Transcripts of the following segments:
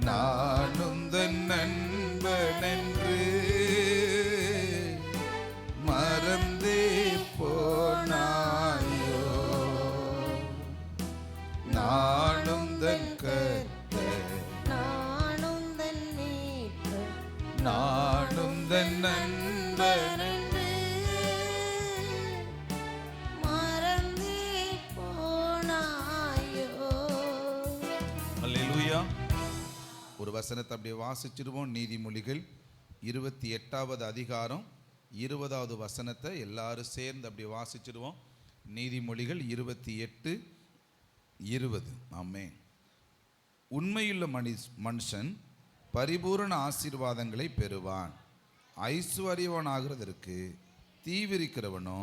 நானும் தன் நண்பனென்று மறந்தே போனாயோ. நானும் தன் கர்த்தர், நானும் தன் மீட்பர், நானும் தன் நண்பன் என்று மறந்தே போனாயோ. அல்லேலூயா. ஒரு வசனத்தை அப்படியே வாசிச்சிருவோம். நீதிமொழிகள் 28வது அதிகாரம் 20வது வசனத்தை எல்லாரும் சேர்ந்து அப்படியே வாசிச்சிருவோம். நீதிமொழிகள் 28:20. ஆமென். உண்மையுள்ள மனுஷன் பரிபூரண ஆசீர்வாதங்களை பெறுவான். ஐஸ்வர்யவனாகிறதற்கு தீவிரிக்கிறவனோ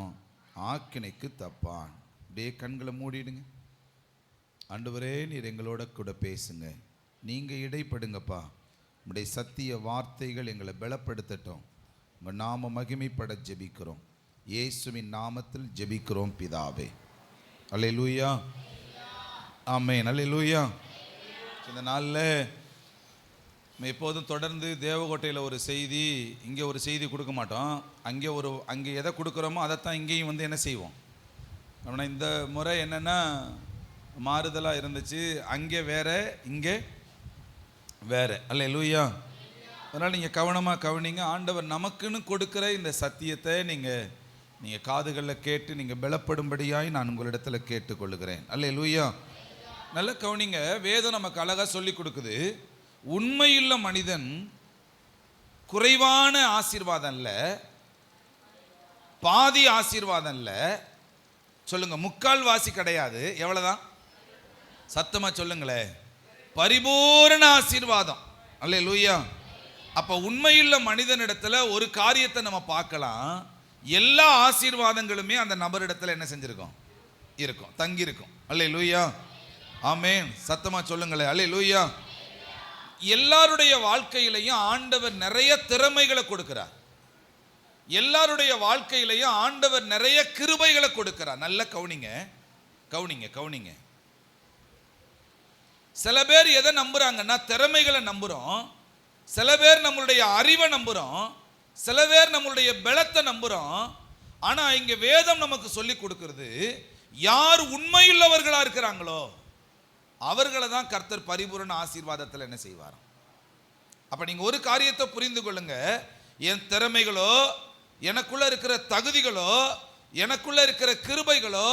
ஆக்கினைக்கு தப்பான். அப்படியே கண்களை மூடிடுங்க. ஆண்டவரே, நீர் எங்களோட கூட பேசுங்க. நீங்கள் இடைப்படுங்கப்பா. உங்களுடைய சத்திய வார்த்தைகள் எங்களை பலப்படுத்தட்டும். உங்கள் நாம மகிமைப்பட ஜெபிக்கிறோம். இயேசுவின் நாமத்தில் ஜெபிக்கிறோம் பிதாவே. அல்லேலூயா. ஆமென். அல்லேலூயா. இந்த நாளில் எப்போதும் தொடர்ந்து தேவகோட்டையில் ஒரு செய்தி, இங்கே ஒரு செய்தி கொடுக்க மாட்டோம். அங்கே எதை கொடுக்குறோமோ அதைத்தான் இங்கேயும் வந்து என்ன செய்வோம். ஆனால் இந்த முறை என்னென்னா மாறுதலாக இருந்துச்சு. அங்கே வேற, இங்கே வேற. அல்லேலூயா. அதனால் நீங்கள் கவனமாக கவனிங்க. ஆண்டவர் நமக்குன்னு கொடுக்குற இந்த சத்தியத்தை நீங்கள் காதுகளில் கேட்டு நீங்கள் பலப்படும்படியாய் நான் உங்களிடத்தில் கேட்டுக்கொள்கிறேன். அல்லேலூயா. நல்ல கவனிங்க. வேதம் நமக்கு அழகாக சொல்லி கொடுக்குது. உண்மையுள்ள மனிதன் குறைவான ஆசீர்வாதம் இல்லை, பாதி ஆசீர்வாதம் இல்லை, சொல்லுங்க, முக்கால்வாசி கிடையாது. எவ்வளவுதான்? சத்தமா சொல்லுங்களேன். பரிபூரண ஆசீர்வாதம். அல்லேலூயா. அப்ப உண்மையுள்ள மனிதனிடத்துல ஒரு காரியத்தை நம்ம பார்க்கலாம். எல்லா ஆசீர்வாதங்களுமே அந்த நபரிடத்துல என்ன செஞ்சிருக்கோம்? இருக்கும், தங்கி இருக்கும். அல்லேலூயா. ஆமென். சத்தமா சொல்லுங்களேன். அல்லேலூயா. எல்லாருடைய வாழ்க்கையிலையும் ஆண்டவர் நிறைய திறமைகளை கொடுக்கிறார். எல்லாருடைய வாழ்க்கையிலையும் ஆண்டவர் நிறைய கிருபைகளை கொடுக்கிறார். நல்ல கவனிங்க, கவனிங்க, கவனிங்க. சில பேர் எதை நம்புறாங்கன்னா திறமைகளை நம்புறோம். சில பேர் நம்மளுடைய அறிவை நம்புறோம். சில பேர் நம்மளுடைய பலத்தை நம்புறோம். ஆனா இங்க வேதம் நமக்கு சொல்லி கொடுக்கிறது, யார் உண்மையுள்ளவர்களா இருக்கிறாங்களோ அவர்களை தான் கர்த்தர் பரிபூரண ஆசீர்வாதத்தில் என்ன செய்வாராம். அப்ப நீங்க ஒரு காரியத்தை புரிந்து கொள்ளுங்க. என் திறமைகளோ, எனக்குள்ள இருக்கிற தகுதிகளோ, எனக்குள்ள இருக்கிற கிருபைகளோ,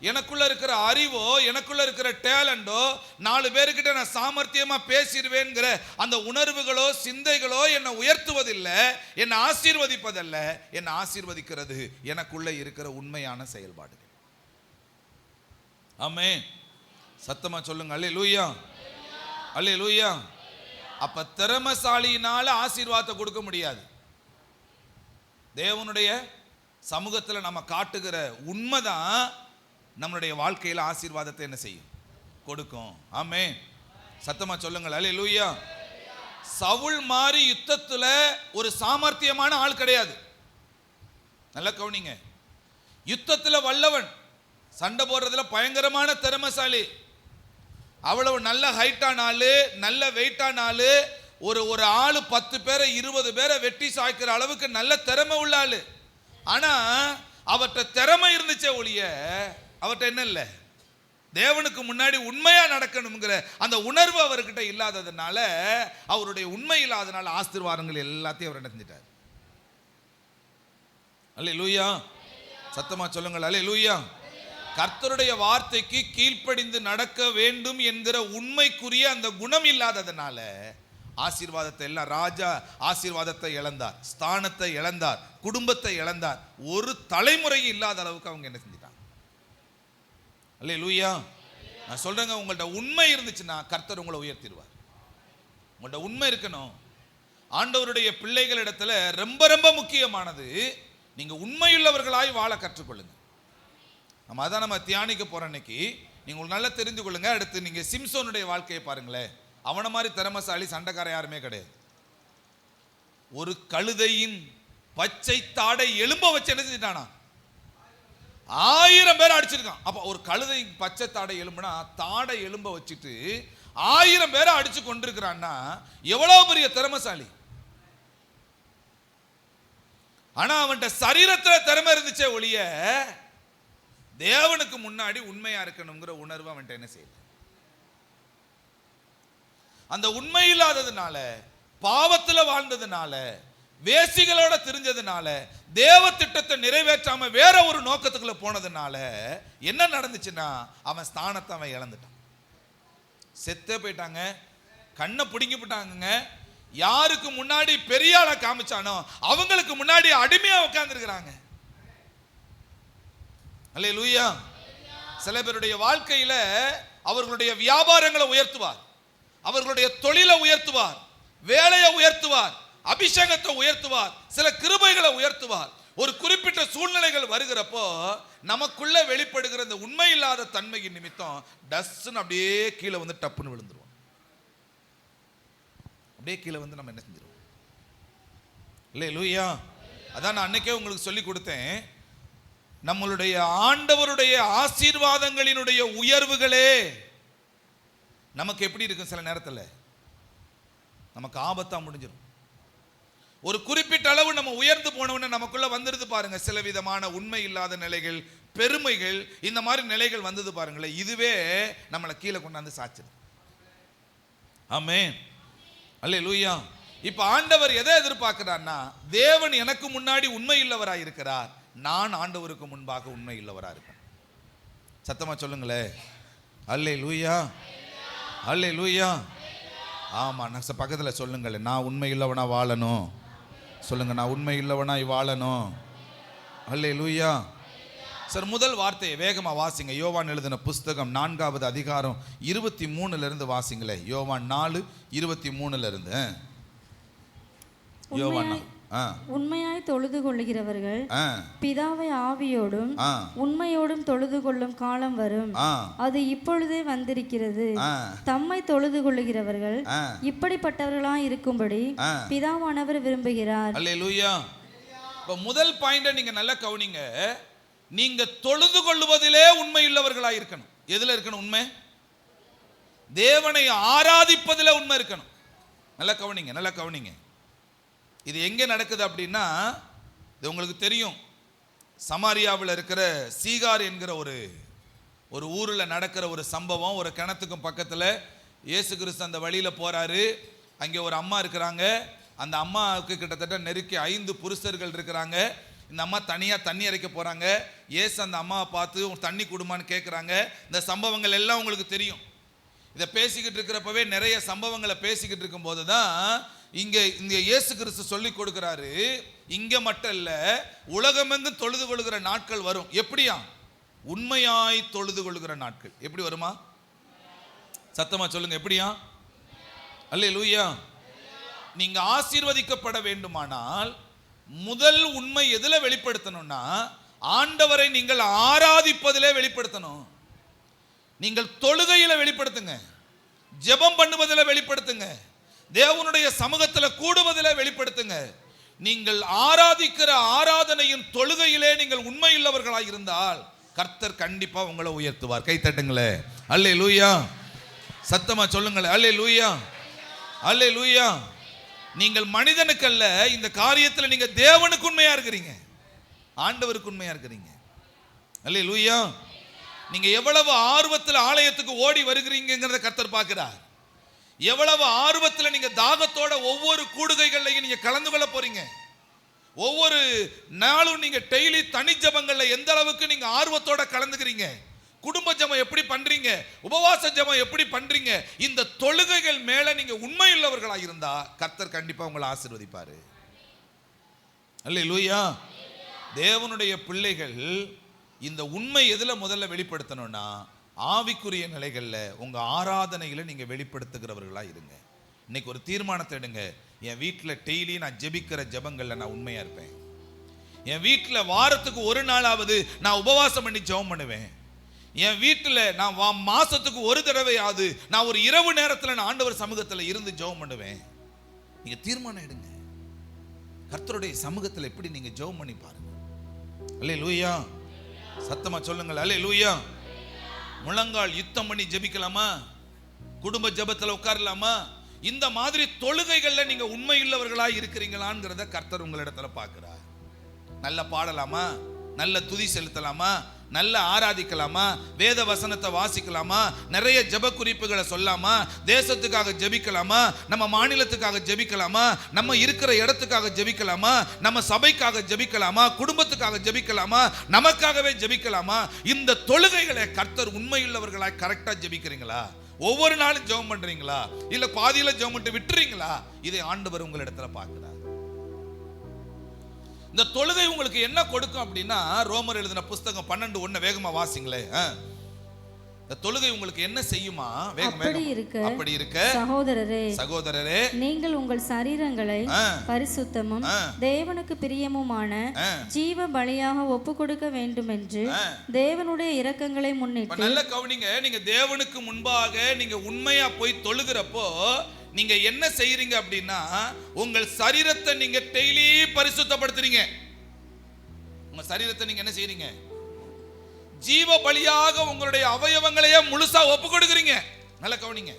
எனக்குள்ள இருக்கிற அறிவோ, எனக்குள்ள இருக்கிற டேலண்டோ, 4 பேருக்கிட்ட நான் சாமர்த்தியமா பேசிடுவேங்கிற அந்த உணர்வுகளோ சிந்தைகளோ என்னை உயர்த்துவதில்லை, என்னை ஆசீர்வதிப்பதல்ல. என்னை ஆசீர்வதிக்கிறது எனக்குள்ள இருக்கிற உண்மையான செயல்பாடுகள். ஆமென். சத்தமா சொல்லுங்க. அல்லேலூயா. அல்லேலூயா. அப்ப திறமசாலியினால ஆசீர்வாதத்தை கொடுக்க முடியாது. தேவனுடைய சமூகத்தில் நம்ம காட்டுகிற உண்மைதான் நம்மளுடைய வாழ்க்கையில் ஆசீர்வாதத்தை என்ன செய்யும்? கொடுக்கும். ஆமென். சத்தமா சொல்லுங்கள். அல்லேலூயா. சவுல் மாதிரி யுத்தத்தில் ஒரு சாமர்த்தியமான ஆள் கிடையாது. நல்ல கவனிங்க. யுத்தத்தில் வல்லவன், சண்டை போடுறதுல பயங்கரமான திறமசாலி. அவ்வளவு நல்ல ஹைட்டான ஆளு, நல்ல வெயிட்டான ஆளு. ஒரு ஆளு 10 பேரை 20 பேரை வெட்டி சாய்க்கிற அளவுக்கு நல்ல திறமை உள்ள ஆளு. ஆனா அவர்கிட்ட திறமை இருந்துச்சே ஒழிய அவர்கிட்ட என்ன இல்லை? தேவனுக்கு முன்னாடி உண்மையா நடக்கணுங்கிற அந்த உணர்வு அவர்கிட்ட இல்லாததுனால, அவருடைய உண்மை இல்லாததுனால ஆசீர்வாதங்கள் எல்லாத்தையும் அவர் நடந்துட்டார். அல்லேலூயா. சத்தமா சொல்லுங்கள். அல்லேலூயா. கர்த்தருடைய வார்த்தைக்கு கீழ்ப்படிந்து நடக்க வேண்டும் என்கிற உண்மைக்குரிய அந்த குணம் இல்லாததுனால ஆசீர்வாதத்தை எல்லாம், ராஜா ஆசீர்வாதத்தை இழந்தார், ஸ்தானத்தை இழந்தார், குடும்பத்தை இழந்தார். ஒரு தலைமுறை இல்லாத அளவுக்கு அவங்க என்ன செஞ்சிட்டாங்க? அல்லேலூயா. நான் சொல்றேங்க, உங்கள்ட்ட உண்மை இருந்துச்சுன்னா கர்த்தர் உங்களை உயர்த்திடுவார். உங்கள்ட்ட உண்மை இருக்கணும். ஆண்டவருடைய பிள்ளைகளிடத்துல ரொம்ப ரொம்ப முக்கியமானது, நீங்க உண்மையுள்ளவர்களாய் வாழ கற்றுக்கொள்ளுங்க. நம்ம தியானிக்க போற அன்னைக்கு நீங்க நல்லா தெரிந்து கொள்ளுங்க. அடுத்து நீங்க சிம்சோனுடைய வாழ்க்கையை பாருங்களேன். அவனை மாதிரி திறமசாலி சண்டைக்கார யாருமே கிடையாது. ஒரு கழுதையின் பச்சை தாடை எலும்ப வச்சு என்ன செஞ்சிட்டானா? 1000 பேர் அடிச்சிருக்கான். அப்ப ஒரு கழுதை பச்சை தாடை எலும்புனா தாடை எலும்ப வச்சுட்டு 1000 பேரை அடிச்சு கொண்டிருக்கிறான்னா எவ்வளவு பெரிய திறமைசாலி. ஆனா அவன்கிட்ட சரீரத்துல திறமை இருந்துச்சே ஒழிய தேவனுக்கு முன்னாடி உண்மையா இருக்கணுங்கிற உணர்வு அவன்கிட்ட என்ன செய்யுது? அந்த உண்மை இல்லாததுனால, பாவத்துல வாழ்ந்ததுனால, வேசிகளோட தெரிஞ்சதுனால, தேவ திட்டத்தை நிறைவேற்றாம வேற ஒரு நோக்கத்துக்குள்ள போனதுனால என்ன நடந்துச்சுன்னா அவன் ஸ்தானத்தை அவன் இழந்துட்டான். செத்தே போயிட்டாங்க, கண்ணை பிடுங்கி போட்டாங்க. யாருக்கு முன்னாடி பெரிய ஆளை காமிச்சானோ அவங்களுக்கு முன்னாடி அடிமையா உட்கார்ந்துருக்கிறாங்க. அல்லேலூயா. சில பேருடைய வாழ்க்கையில அவர்களுடைய வியாபாரங்களை உயர்த்துவார், அவர்களுடைய தொழிலை உயர்த்துவார், வேலையை உயர்த்துவார், அபிஷேகத்தை உயர்த்துவார், சில கிருபைகளை உயர்த்துவார். ஒரு குறிப்பிட்ட சூழ்நிலைகள் வருகிறப்போ நமக்குள்ள வெளிப்படுகிற இந்த உண்மை இல்லாத தன்மையின் நிமித்தம் டஸ்ன்னு அப்படியே கீழே வந்து டப்புன்னு விழுந்துருவோம். அப்படியே கீழே வந்து நம்ம என்ன செஞ்சிருவோம்? அல்லேலூயா. அதான் நான் அன்னைக்கே உங்களுக்கு சொல்லி கொடுத்தேன், நம்மளுடைய ஆண்டவருடைய ஆசீர்வாதங்களினுடைய உயர்வுகளே நமக்கு எப்படி இருக்கும்? சில நேரத்தில் நமக்கு ஆபத்தா முடிஞ்சிடும். ஒரு குறிப்பிட்ட அளவு நம்ம உயர்ந்து போனவன நமக்குள்ள வந்துருது பாருங்க, சில விதமான உண்மை இல்லாத நிலைகள், பெருமைகள், இந்த மாதிரி நிலைகள் வந்தது பாருங்களேன், இதுவே நம்மளை கீழே கொண்டாந்து சாச்சிடும். ஆமென். அல்லேலூயா. இப்ப ஆண்டவர் எதை எதிர்பார்க்கிறார்னா, தேவன் எனக்கு முன்னாடி உண்மை இல்லவராய் இருக்கிறார், நான் ஆண்டவருக்கு முன்பாக உண்மை இல்லவரா இருக்கேன். சத்தமா சொல்லுங்களே அல்லேலூயா, அல்லேலூயா. ஆமா, நான் பக்கத்துல சொல்லுங்களே, நான் உண்மை இல்லவனா வாழணும். சொல்லுங்க, நான் உண்மை இல்லவனாய் வாழணும். அல்லேலூயா. சார், முதல் வார்த்தையை வேகமா வாசிங்க. யோவான் எழுதின புஸ்தகம் 4வது அதிகாரம் 23 இருந்து வாசிங்களே. யோவான் 4:23 இருந்து. யோவான் உண்மையாய் தொழுது கொள்ளுகிறவர்கள் பிதாவை ஆவியோடும் உண்மையோடும் தொழுது கொள்ளும் காலம் வரும், அது இப்பொழுதே வந்திருக்கிறது. தம்மை தொழுது கொள்ளுகிறவர்கள் இப்படிப்பட்டவர்களாய் இருக்கும்படி பிதாவானவர் விரும்புகிறார். அல்லேலூயா. இப்ப முதல் பாயிண்ட நீங்க நல்லா கவனிங்க. நீங்க தொழுது கொள்ளுவதிலே உண்மை உள்ளவர்களாய் இருக்கணும். எதுல இருக்கணும் உண்மை? தேவனை ஆராதிப்பதிலே உண்மை இருக்கணும். நல்லா கவனிங்க, நல்லா கவனிங்க. இது எங்கே நடக்குது அப்படின்னா, இது உங்களுக்கு தெரியும், சமாரியாவில் இருக்கிற சீகார் என்கிற ஒரு ஊரில் நடக்கிற ஒரு சம்பவம். ஒரு கிணத்துக்கும் பக்கத்தில் இயேசு கிறிஸ்து அந்த வழியில் போகிறாரு. அங்கே ஒரு அம்மா இருக்கிறாங்க. அந்த அம்மாவுக்கு கிட்டத்தட்ட நெருக்கி 5 புருஷர்கள் இருக்கிறாங்க. இந்த அம்மா தனியாக தண்ணி இறைக்க போகிறாங்க. இயேசு அந்த அம்மாவை பார்த்து தண்ணி கொடுமான்னு கேட்குறாங்க. இந்த சம்பவங்கள் எல்லாம் உங்களுக்கு தெரியும். இதை பேசிக்கிட்டு இருக்கிறப்பவே நிறைய சம்பவங்களை பேசிக்கிட்டு இருக்கும்போது தான் இங்கே இயேசு கிறிஸ்து சொல்லி கொடுக்கிறாரு, இங்கே மட்டும் இல்லை, உலகமெங்கும் தொழுது கொள்கிற நாட்கள் வரும். எப்படியா? உண்மையாய் தொழுது கொள்கிற நாட்கள். எப்படி வருமா? சத்தமா சொல்லுங்க, எப்படியா? அல்லேலூயா. நீங்க ஆசீர்வதிக்கப்பட வேண்டுமானால் முதல் உண்மை எதுல வெளிப்படுத்தணும்னா, ஆண்டவரை நீங்கள் ஆராதிப்பதிலே வெளிப்படுத்தணும். நீங்கள் தொழுகையில வெளிப்படுத்துங்க, ஜெபம் பண்ணுவதில் வெளிப்படுத்துங்க, தேவனுடைய சமூகத்தில் கூடுவதில் வெளிப்படுத்துங்க. நீங்கள் ஆராதிக்கிற ஆராதனையின் தொழுகையிலே நீங்கள் உண்மை உள்ளவர்களாக இருந்தால் கர்த்தர் கண்டிப்பா உங்களை உயர்த்துவார். கை தட்டுங்களே, அல்லேலூயா. சத்தமா சொல்லுங்களே, அல்லேலூயா, அல்லேலூயா. நீங்கள் மனிதனுக்கு அல்ல, இந்த காரியத்தில் நீங்க தேவனுக்கு உண்மையா இருக்கிறீங்க, ஆண்டவருக்கு உண்மையா இருக்கிறீங்க. அல்லேலூயா. நீங்க எவ்வளவு ஆர்வத்தில் ஆலயத்துக்கு ஓடி வருகிறீங்கிறத கர்த்தர் பார்க்கிறார். எவ்வளவு ஆர்வத்தில் நீங்க தாகத்தோட ஒவ்வொரு கூடுகைகள்லையும் நீங்க கலந்து கொள்ள போறீங்க. ஒவ்வொரு நாளும் நீங்க டெய்லி தனி ஜெபங்கள்ல எந்த அளவுக்கு நீங்க ஆர்வத்தோட கலந்துக்கிறீங்க, குடும்ப ஜெபம் எப்படி பண்றீங்க, உபவாச ஜெபம் எப்படி பண்றீங்க, இந்த தொழுகைகள் மேல நீங்க உண்மை உள்ளவர்களாக இருந்தா கர்த்தர் கண்டிப்பா உங்களை ஆசீர்வதிப்பாரு. அல்லேலூயா. தேவனுடைய பிள்ளைகள் இந்த உண்மை எதுல முதல்ல வெளிப்படுத்தணும்னா, ஆவிக்குரிய நிலைகள்ல உங்க ஆராதனைகளை நீங்க வெளிப்படுத்துகிறவர்களா இருங்க. இன்னைக்கு ஒரு தீர்மானத்தை எடுங்க, என் வீட்டில் டெய்லி நான் ஜெபிக்கிற ஜெபங்கள்ல நான் உண்மையா இருப்பேன். என் வீட்டில் வாரத்துக்கு ஒரு நாளாவது நான் உபவாசம் பண்ணி ஜெபம் பண்ணுவேன். என் வீட்டில் நான் மாசத்துக்கு ஒரு தடவையாவது நான் ஒரு இரவு நேரத்தில் நான் ஆண்டவர் சமூகத்தில் இருந்து ஜெபம் பண்ணுவேன். நீங்க தீர்மானம் எடுங்க. கர்த்தருடைய சமூகத்தில் எப்படி நீங்க ஜெபம் பண்ணி பாருங்க. அல்லேலூயா. சத்தமா சொல்லுங்கள், அல்லேலூயா. முழங்கால் யுத்தம் பண்ணி ஜெபிக்கலாமா? குடும்ப ஜெபத்துல உட்காரலாமா? இந்த மாதிரி தொழுகைகள்ல நீங்க உண்மையுள்ளவர்களா இருக்கிறீங்களாங்கிறத கர்த்தர் உங்களிடத்துல பார்க்கிறார். நல்ல பாடலாமா, நல்ல துதி செலுத்தலாமா, நல்ல ஆராதிக்கலாமா, வேத வசனத்தை வாசிக்கலாமா, நிறைய ஜெப குறிப்புகளை சொல்லாமா, தேசத்துக்காக ஜெபிக்கலாமா, நம்ம மாநிலத்துக்காக ஜெபிக்கலாமா, நம்ம இருக்கிற இடத்துக்காக ஜெபிக்கலாமா, நம்ம சபைக்காக ஜெபிக்கலாமா, குடும்பத்துக்காக ஜெபிக்கலாமா, நமக்காகவே ஜெபிக்கலாமா? இந்த தொழுகைகளை கர்த்தர் உண்மையுள்ளவர்களாய் கரெக்டா ஜெபிக்கிறீங்களா? ஒவ்வொரு நாளும் ஜெபம் பண்றீங்களா? இல்ல பாதியில ஜெபம் பண்ணிட்டு விட்டுறீங்களா? இதை ஆண்டவர் உங்களிடத்துல பார்க்கிறார். இந்த தொழுகை உங்களுக்கு என்ன கொடுக்கும் அப்படின்னா, ரோமர் எழுதின புஸ்தகம் 12:1 வேகமா வாசிங்களே. இந்த தொழுகை உங்களுக்கு என்ன செய்யுமா? அப்படி இருக்க சகோதரரே நீங்கள் உங்கள் சரீரங்களை பரிசுத்தமும் தேவனுக்கு பிரியமுமான ஜீவ பலியாக ஒப்பு கொடுக்க வேண்டும் என்று தேவனுடைய இரக்கங்களை முன்னிட்டு. நல்ல கவனிங்க. நீங்க தேவனுக்கு முன்பாக நீங்க உண்மையா போய் தொழுகிறப்போ நீங்க என்ன செய்யறீங்க அப்படின்னா, உங்கள் சரீரத்தை நீங்க டெய்லி பரிசுத்தப்படுத்துறீங்க. உங்க சரீரத்தை நீங்க என்ன செய்யறீங்க? ஜீவ பலியாக உங்களுடைய அவயவங்களையே முழுசா ஒப்பு கொடுக்குறீங்க. நல்ல கவனிங்க,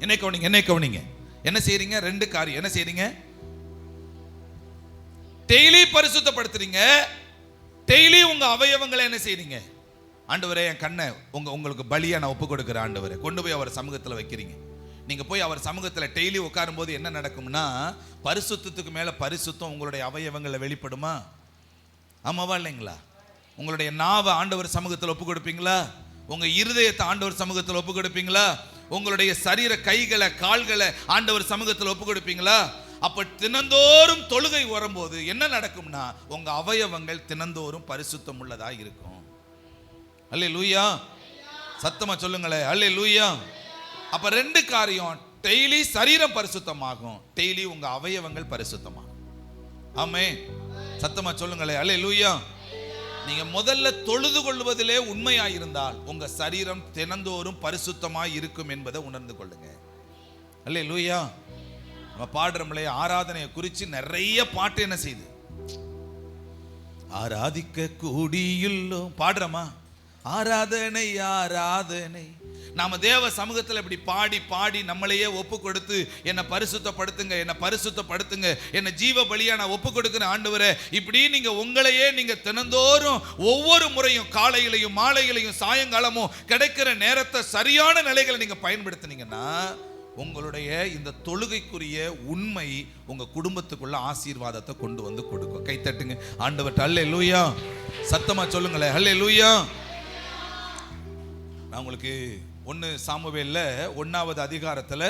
என்ன கவனிங்க. என்ன செய்யறீங்க? 2 காரியம். என்ன செய்யறீங்க? டெய்லி பரிசுத்தப்படுத்துறீங்க, டெய்லி உங்க அவயவங்களை என்ன செய்யறீங்க? ஆண்டவரே, என் கண்ணை உங்களுக்கு பலியா நான் ஒப்பு கொடுக்குறேன் ஆண்டவரே, கொண்டு போய் அவர் சமூகத்தில் வைக்கிறீங்க. நீங்க போய் அவர் சமூகத்தில் டெய்லி உட்காரும் போது என்ன நடக்கும்னா, பரிசுத்தத்துக்கு மேல பரிசுத்தம் உங்களுடைய அவயவங்களை வெளிப்படுமா? ஆமாவா இல்லைங்களா? உங்களுடைய நாவை ஆண்டவர் சமூகத்தில் ஒப்பு கொடுப்பீங்களா? உங்க இருதயத்தை ஆண்டவர் சமூகத்தில் ஒப்பு கொடுப்பீங்களா? உங்களுடைய சரீர கைகளை கால்களை ஆண்டவர் சமூகத்தில் ஒப்பு கொடுப்பீங்களா? அப்ப தினந்தோறும் தொழுகை வரும்போது என்ன நடக்கும்னா, உங்க அவயவங்கள் தினந்தோறும் பரிசுத்தம் உள்ளதா இருக்கும். அல்லேலூயா, சத்தமா சொல்லுங்களேன், அல்லேலூயா. அப்ப 2 காரியம், டெய்லி சரீரம் பரிசுத்தமாகும், டெய்லி உங்க அவயவங்கள் பரிசுத்தமாகும். ஆமென், சத்தமா சொல்லுங்களேன், அல்லேலூயா. நீங்க முதல்ல தொழுது கொள்வதிலே உண்மையாயிருந்தால் உங்க சரீரம் தினந்தோறும் பரிசுத்தமாய் இருக்கும் என்பதை உணர்ந்து கொள்ளுங்க. அல்லேலூயா. நம்ம பாடுறோம்லே, ஆராதனையை குறித்து நிறைய பாட்டு என்ன செய்யுது? ஆராதிக்க கூடியுள்ளோம் பாடுறோமா? ஆராதனை ஆராதனை. நாம தேவ சமூகத்தில் இப்படி பாடி பாடி நம்மளையே ஒப்பு கொடுத்து, என்னை பரிசுத்தப்படுத்துங்க, என்னை பரிசுத்தப்படுத்துங்க, என்னை ஜீவ பலியா நான் ஒப்பு கொடுக்கிறேன் ஆண்டவரே, இப்படி நீங்க உங்களையே நீங்க தினந்தோறும் ஒவ்வொரு முறையும் காலையிலையும் மாலையிலையும் சாயங்காலமும் கிடைக்கிற நேரத்தை சரியான நிலைகளை நீங்க பயன்படுத்தினீங்கன்னா, உங்களுடைய இந்த தொழுகைக்குரிய உண்மை உங்க குடும்பத்துக்குள்ள ஆசீர்வாதத்தை கொண்டு வந்து கொடுக்கும். கை தட்டுங்க ஆண்டவர்ட்ட, அல்லேலூயா. சத்தமா சொல்லுங்களேன், அல்லேலூயா. நான் உங்களுக்கு 1 சாமுவேல்ல 1வது அதிகாரத்துல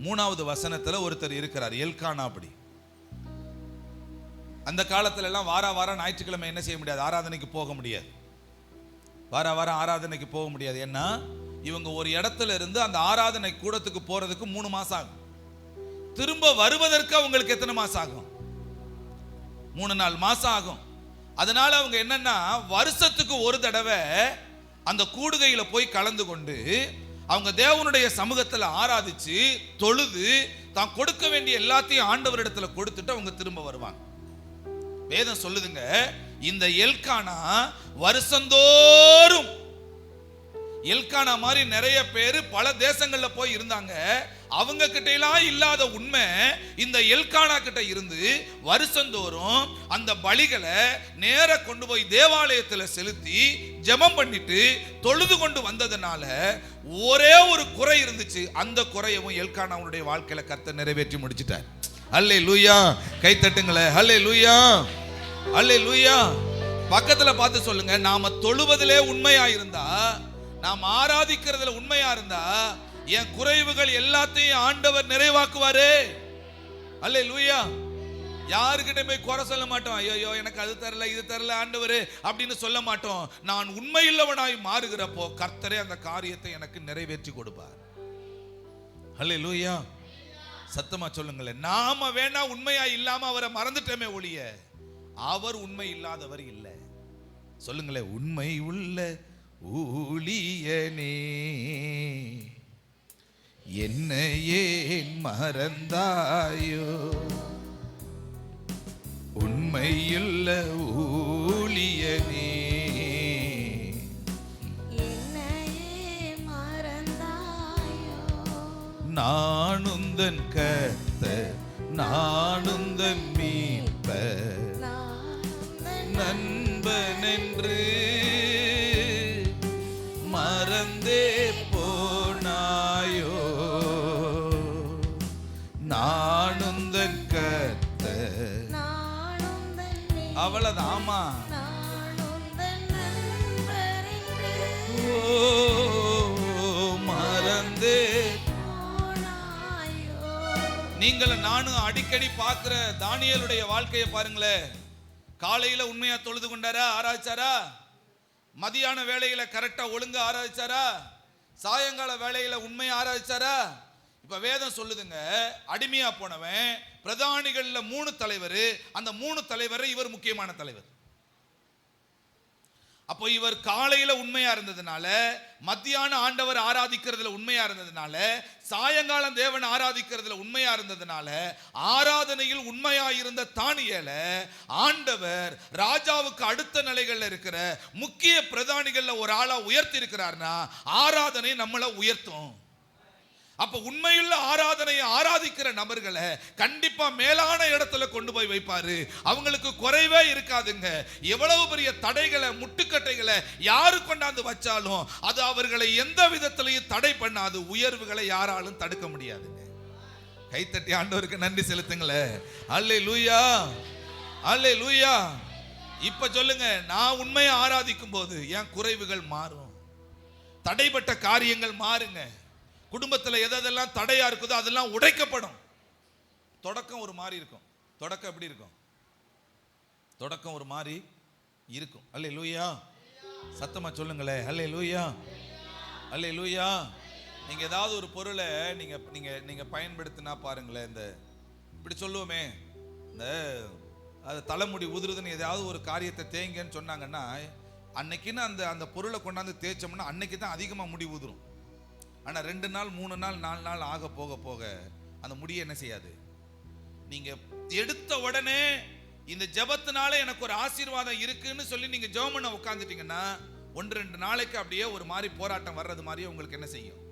3வது வசனத்துல ஒருத்தர் இருக்கிறார், எல்கானா. அப்படி அந்த காலத்துல எல்லாம் வார ஞாயிற்றுக்கிழமை என்ன செய்ய முடியாது? ஆராதனைக்கு போக முடியாது. வார ஆராதனைக்கு போக முடியாது. ஏன்னா இவங்க ஒரு இடத்துல இருந்து அந்த ஆராதனை கூடத்துக்கு போறதுக்கு 3 மாசம் ஆகும். திரும்ப வருவதற்கு அவங்களுக்கு எத்தனை மாசம் ஆகும்? 3-4 மாசம் ஆகும். அதனால அவங்க என்னன்னா, வருஷத்துக்கு ஒரு தடவை அந்த கூடுகையில போய் கலந்து கொண்டு அவங்க தேவனுடைய சமூகத்தில் ஆராதிச்சு தொழுது தான் கொடுக்க வேண்டிய எல்லாத்தையும் ஆண்டவரிடத்துல கொடுத்துட்டு அவங்க திரும்ப வருவாங்க. வேதம் சொல்லுதுங்க, இந்த எல்கானா வருஷந்தோறும், எல்கானா மாதிரி நிறைய பேர் பல தேசங்கள்ல போய் இருந்தாங்க, அவங்க கிட்ட எல்லாம் இல்லாத உண்மை இந்த எல்கானா கிட்ட இருந்து வருஷந்தோறும் அந்த பலிகளை நேர கொண்டு போய் தேவாலயத்தில் செலுத்தி ஜெபம் பண்ணிட்டு தொழுது கொண்டு வந்ததுனால ஒரே ஒரு குறை இருந்துச்சு. அந்த குறையவும் எல்கானாவுடைய வாழ்க்கையில கர்த்தர் நிறைவேற்றி முடிச்சிட்டார். அல்லேலூயா. கை தட்டுங்களே, அல்லேலூயா, அல்லேலூயா. பக்கத்துல பார்த்து சொல்லுங்க, நாம தொழுவதிலே உண்மையா இருந்தா, நாம் ஆராதிக்கிறதுல உண்மையா இருந்தா, என் குறைவுகள் எல்லாத்தையும் ஆண்டவர் நிறைவாக்குவாரு. அல்லேலூயா. யாருக்கிட்ட போய் குறை சொல்ல மாட்டோம், ஐயோ எனக்கு அது தரல இது தரல ஆண்டவரே அப்படின்னு சொல்ல மாட்டோம். நான் உண்மையுள்ளவனாய் மாறுகிறப்போ கர்த்தரே அந்த காரியத்தை எனக்கு நிறைவேற்றி கொடுப்பார். அல்லேலூயா. சத்தமா சொல்லுங்களேன். நாம வேணா உண்மையா இல்லாம அவரை மறந்துட்டோமே ஒழிய அவர் உண்மை இல்லாதவர் இல்லை. சொல்லுங்களேன், உண்மை உள்ள ஊழியனே என்ன ஏன் மறந்தாயோ, உண்மையுள்ள ஊழியனே என்னையே மறந்தாயோ, நான் உந்தன் கர்த்தர், நான் உந்தன் மீட்பர், நண்பன் என்று மறந்தே போனாயோ. நான் உந்தன் கர்த்தர். அவ்வளவுதான். ஆமா. மறந்தே. நீங்களும் நானும் அடிக்கடி பார்க்கிற தானியேலுடைய வாழ்க்கையை பாருங்களேன். காலையில உண்மையா தொழுது கொண்டாரா, ஆராய்ச்சாரா? மதியான வேளையில கரெக்டா ஒழுங்கா ஆராய்ச்சாரா? சாயங்கால வேளையில உண்மையா ஆராய்ச்சாரா? இப்ப வேதம் சொல்லுதுங்க, அடிமையா போனவன் பிரதானிகள்ல 3 தலைவர், அந்த 3 தலைவர் இவர் முக்கியமான தலைவர். அப்போ இவர் காலையில உண்மையா இருந்ததுனால, மத்தியான ஆண்டவர் ஆராதிக்கிறதுல உண்மையா இருந்ததுனால, சாயங்காலம் தேவன் ஆராதிக்கிறதுல உண்மையா இருந்ததுனால, ஆராதனையில் உண்மையா இருந்த தானியேல ஆண்டவர் ராஜாவுக்கு அடுத்த நிலைகள்ல இருக்கிற முக்கிய பிரதானிகள்ல ஒரு ஆளா உயர்த்தி இருக்கிறார்னா, ஆராதனை நம்மளை உயர்த்தும். அப்ப உண்மையுள்ள ஆராதனையை ஆராதிக்கிற நபர்களை கண்டிப்பா மேலான இடத்துல கொண்டு போய் வைப்பாரு. அவங்களுக்கு குறைவே இருக்காதுங்க. எவ்வளவு பெரிய தடைகளை, முட்டுக்கட்டைகளை யாரு கொண்டாந்து வச்சாலும் அது அவர்களை எந்த விதத்திலையும் தடை பண்ணாது. உயர்வுகளை யாராலும் தடுக்க முடியாதுங்க. கைத்தட்டி ஆண்டவருக்கு நன்றி செலுத்துங்களே. அல்லேலூயா, அல்லேலூயா. இப்ப சொல்லுங்க, நான் உண்மையை ஆராதிக்கும் போது என் குறைவுகள் மாறும், தடைப்பட்ட காரியங்கள் மாறுங்க. குடும்பத்தில் எதெல்லாம் தடையா இருக்குதோ அதெல்லாம் உடைக்கப்படும். தொடக்கம் ஒரு மாதிரி இருக்கும். தொடக்கம் எப்படி இருக்கும்? தொடக்கம் ஒரு மாதிரி இருக்கும். அல்லேலூயா. சத்தமா சொல்லுங்களே, அல்லேலூயா, அல்லேலூயா. நீங்க ஏதாவது ஒரு பொருளை நீங்க நீங்க நீங்க பயன்படுத்தினா பாருங்களேன். இந்த இப்படி சொல்லுவோமே, இந்த அது தலைமுடி உதிருதுன்னு ஏதாவது ஒரு காரியத்தை தேங்கன்னு சொன்னாங்கன்னா, அன்னைக்குன்னு அந்த அந்த பொருளை கொண்டாந்து தேய்ச்சோம்னா அன்னைக்கு தான் அதிகமாக முடி உதிரும். ஆனால் 2 நாள் 3 நாள் 4 நாள் ஆக போக போக அந்த முடியை என்ன செய்யாது. நீங்க எடுத்த உடனே இந்த ஜெபத்தினால எனக்கு ஒரு ஆசீர்வாதம் இருக்குன்னு சொல்லி நீங்க ஜெபம் பண்ண உட்காந்துட்டீங்கன்னா 1-2 நாளைக்கு அப்படியே ஒரு மாதிரி போராட்டம் வர்றது மாதிரியே உங்களுக்கு என்ன செய்யும்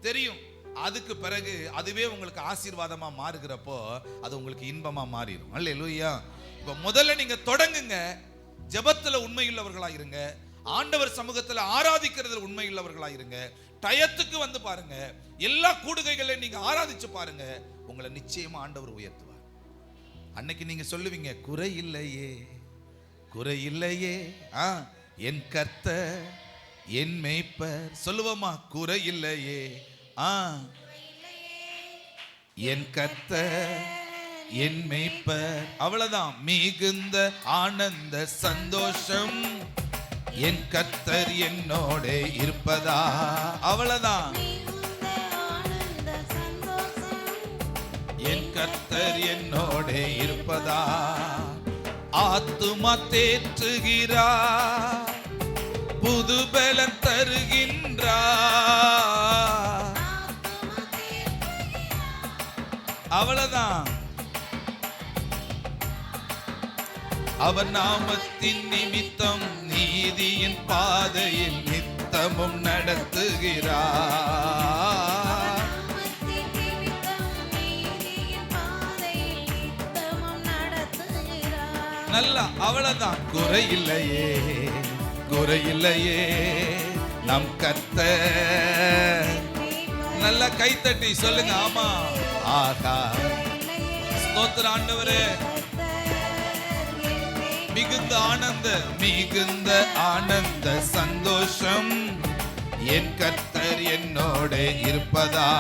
தெரியும். அதுக்கு பிறகு அதுவே உங்களுக்கு ஆசீர்வாதமா மாறுகிறப்போ அது உங்களுக்கு இன்பமா மாறிடும். அல்லேலூயா. இப்ப முதல்ல நீங்க தொடங்குங்க, ஜெபத்துல உண்மையுள்ளவர்களா இருங்க, ஆண்டவர் சமூகத்துல ஆராதிக்கிறதுல உண்மையுள்ளவர்களா இருங்க. டயத்துக்கு வந்து பாருங்க, எல்லா கூடுகைகளை நீங்க ஆராதிச்சு பாருங்க, உங்களை நிச்சயமா ஆண்டவர் உயர்த்துவார். அன்னைக்கு நீங்க சொல்லுவீங்க, குறை இல்லையே, குறை இல்லையே, என் கர்த்தர் என் மேய்ப்பர். சொல்லுவோமா? குறை இல்லையே, என் கர்த்தர் என் மேய்ப்பர். அவ்வளவுதான். மிகுந்த ஆனந்த சந்தோஷம் என் கர்த்தர் என்னோட இருப்பதா. அவ்வளவுதான். என் கர்த்தர் என்னோட இருப்பதா. ஆத்துமா தேற்றுகிறார், புது பலன் தருகின்றார். அவ்வளவுதான். அவர் நாமத்தின் நிமித்தம் நீதியின் பாதையில் நித்தமும் நடத்துகிறார். நல்லா. அவ்வளவுதான். குறை இல்லையே, குறை இல்லையே நம் கர்த்தர். நல்லா கைத்தட்டி சொல்லுங்க. ஆமா. ஆகா, ஸ்தோத்திர ஆண்டவரே. மிகுந்த ஆனந்த, மிகுந்த ஆனந்த சந்தோஷம் என் கர்த்தர் என்னோட இருப்பதா.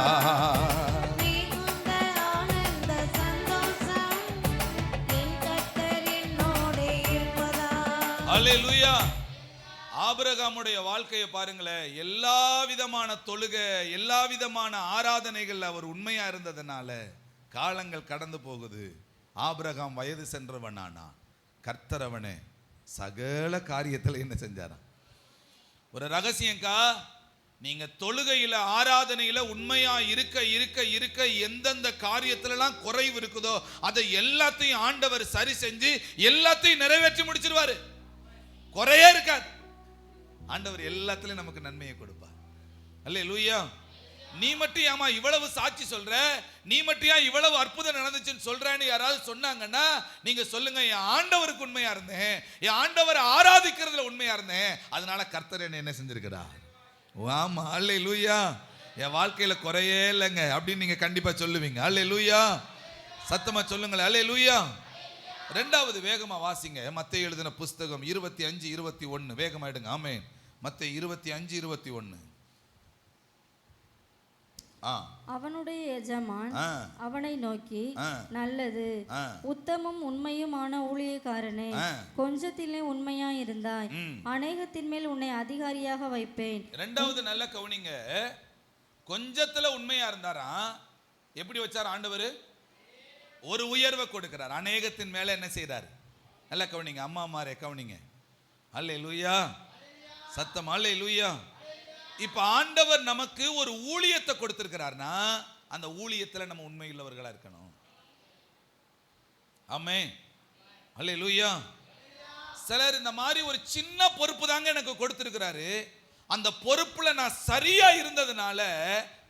அல்லேலூயா. ஆபிரகாமுடைய வாழ்க்கையை பாருங்களேன். எல்லா விதமான தொழுகை, எல்லா விதமான ஆராதனைகள் அவர் உண்மையா இருந்ததுனால காலங்கள் கடந்து போகுது. ஆபிரகாம் வயது சென்றவனானா, கர்த்தர் அவனை சகல காரியத்தில் என்ன செஞ்சாராம்? ஒரு ரகசியங்கா, நீங்க தொழுகையில ஆராதனையில உண்மையா இருக்க இருக்க இருக்க எந்தெந்த காரியத்திலலாம் குறைவு இருக்குதோ அதை எல்லாத்தையும் ஆண்டவர் சரி செஞ்சு எல்லாத்தையும் நிறைவேற்றி முடிச்சிருவாரு. குறையே இருக்காது. ஆண்டவர் எல்லாத்திலையும் நமக்கு நன்மையை கொடுப்பார். அல்லேலூயா. நீ மட்டும் ஏமா இவ்வளவு சாட்சி சொல்ற, நீ மட்டும் ஏன் இவ்வளவு அற்புதம் நடந்துச்சுன்னு சொல்றேன்னு யாராவது சொன்னாங்கன்னா நீங்க சொல்லுங்க, என் ஆண்டவருக்கு உண்மையா இருந்தேன், என் ஆண்டவரை ஆராதிக்கிறதுல உண்மையா இருந்தேன், அதனால கர்த்தர் என்ன செஞ்சிருக்கிறார். ஆமா, அல்லேலூயா. என் வாழ்க்கையில குறையே இல்லைங்க அப்படின்னு நீங்க கண்டிப்பா சொல்லுவீங்க. அல்லேலூயா. சத்தமா சொல்லுங்களேன், அல்லேலூயா. ரெண்டாவது வேகமா வாசிங்க, மத்தேயு எழுதின புஸ்தகம் 25:21. வேகமா எடுங்க. ஆமென். மத்தேயு 25:21. அவனுடைய எஜமான் அவனை நோக்கி, நல்லது உத்தமும் உண்மையுமான ஊழியக்காரனே, கொஞ்சத்திலே உண்மையா இருந்தாய், அநேகத்தின் மேல் உன்னை அதிகாரியாக வைப்பேன். ரெண்டாவது நல்ல கவனிங்க, கொஞ்சத்துல உண்மையா இருந்தாராம். எப்படி வச்சார் ஆண்டவர்? ஒரு உயர்வை கொடுக்கிறார். அநேகத்தின் மேல என்ன செய்யறாரு? நல்ல கவனிங்க, அம்மா மாரே கவனிங்க. அல்லேலூயா. சத்தம் அல்லேலூயா. இப்ப ஆண்டவர் நமக்கு ஒரு ஊழியத்தை கொடுத்திருக்கிறார்னா அந்த ஊழியத்துல நம்ம உண்மையுள்ளவர்களா இருக்கணும். ஆமென். அல்லேலூயா. சிலர் இந்த மாதிரி ஒரு சின்ன பொறுப்பு தாங்க எனக்கு கொடுத்திருக்கிறாரு, அந்த பொறுப்புல நான் சரியா இருந்ததுனால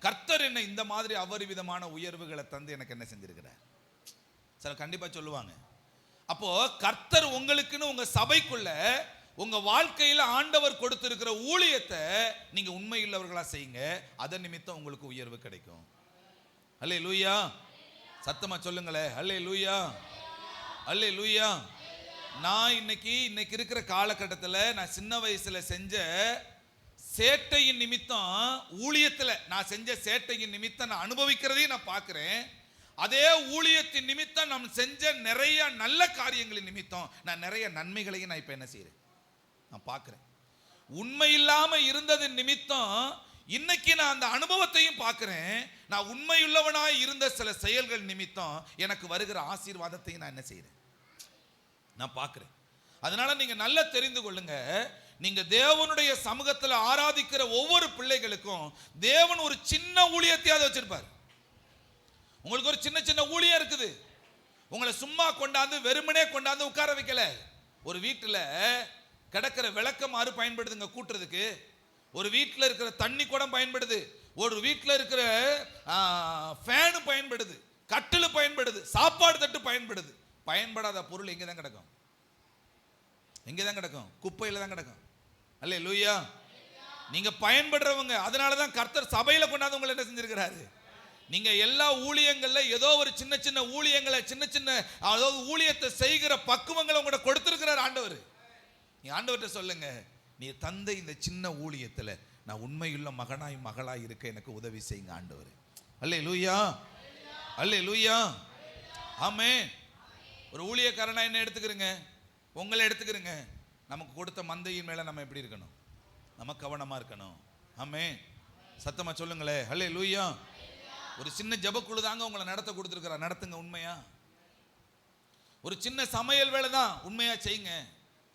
கர்த்தர் என்ன இந்த மாதிரி அபரிவிதமான உயர்வுகளை தந்து எனக்கு என்ன செஞ்சிருக்கிறார். சிலர் கண்டிப்பா சொல்லுவாங்க. அப்போ கர்த்தர் உங்களுக்குன்னு உங்க சபைக்குள்ள உங்க வாழ்க்கையில ஆண்டவர் கொடுத்திருக்கிற ஊழியத்தை நீங்க உண்மையுள்ளவர்களா செய்யுங்க, அதன் நிமித்தம் உங்களுக்கு உயர்வு கிடைக்கும். அல்லேலூயா. சத்தமா சொல்லுங்களே, அல்லேலூயா. அல்லேலூயா. நான் இன்னைக்கு இருக்கிற காலகட்டத்தில் நான் சின்ன வயசுல செஞ்ச சேட்டையின் நிமித்தம், ஊழியத்தில் நான் செஞ்ச சேட்டையின் நிமித்தம் நான் அனுபவிக்கிறதையும் நான் பார்க்கிறேன். அதே ஊழியத்தின் நிமித்தம் நான் செஞ்ச நிறைய நல்ல காரியங்களின் நிமித்தம் நான் நிறைய நன்மைகளையும் நான் இப்ப என்ன செய்யறேன், நான் பார்க்கிறேன். உண்மை இல்லாம இருந்ததின் நிமித்தம் இன்னைக்கு நான் அந்த அனுபவத்தையும் பார்க்கிறேன். நான் உண்மையுள்ளவனாய் இருந்த சில செயல்கள் நிமித்தம் எனக்கு வருகிற ஆசீர்வாதத்தையும் நான் என்ன செய்யறேன், நான் பார்க்கிறேன். அதனால நீங்க நல்லா தெரிந்து கொள்ளுங்க, நீங்க தேவனுடைய சமூகத்தில் ஆராதிக்கிற ஒவ்வொரு பிள்ளைகளுக்கும் தேவன் ஒரு சின்ன ஊழியத்தையாவது வச்சிருப்பார். உங்களுக்கு ஒரு சின்ன சின்ன ஊழியம் இருக்குது. உங்களை சும்மா கொண்டாந்து வெறுமனே கொண்டாந்து உட்கார வைக்கல. ஒரு வீட்டில் கிடக்கிற விளக்கமாறு பயன்படுதுங்க கூட்டுறதுக்கு, ஒரு வீட்டில் இருக்கிற தண்ணி குடம் பயன்படுது, ஒரு வீட்டில் இருக்கிற ஃபேனு பயன்படுது, கட்டில் பயன்படுது, சாப்பாடு தட்டு பயன்படுது. பயன்படாத பொருள் எங்கே தான் கிடக்கும்? எங்கே தான் கிடக்கும்? குப்பையில் தான் கிடக்கும். அல்லேலூயா. நீங்க பயன்படுறவங்க. அதனால தான் கர்த்தர் சபையில கொண்டாந்து உங்களை என்ன செஞ்சிருக்கிறாரு. நீங்க எல்லா ஊழியங்கள்ல ஏதோ ஒரு சின்ன சின்ன ஊழியங்களை, சின்ன சின்ன அதாவது ஊழியத்தை செய்கிற பக்குவங்களை உங்கள்கிட்ட கொடுத்திருக்கிறார் ஆண்டவர். நீ ஆண்டவர்கிட்ட சொல்லுங்க, நீ தந்த இந்த சின்ன ஊழியத்துல நான் உண்மையுள்ள மகனாய் மகளாய் இருக்க எனக்கு உதவி செய்யுங்க ஆண்டவர். அல்லேலூயா. அல்லேலூயா. ஆமென். ஒரு ஊழியக்காரனா என்ன எடுத்துக்கிறீங்க, உங்களை எடுத்துக்கிறீங்க. நமக்கு கொடுத்த மந்தையின் மேல நம்ம எப்படி இருக்கணும், நம்ம கவனமா இருக்கணும். ஆமென். சத்தமா சொல்லுங்களே, அல்லேலூயா. ஒரு சின்ன ஜெபக்குழு தாங்க உங்களை நடத்த கொடுத்துருக்கிறார், நடத்துங்க உண்மையா. ஒரு சின்ன சமையல் வேலை தான், உண்மையா செய்யுங்க.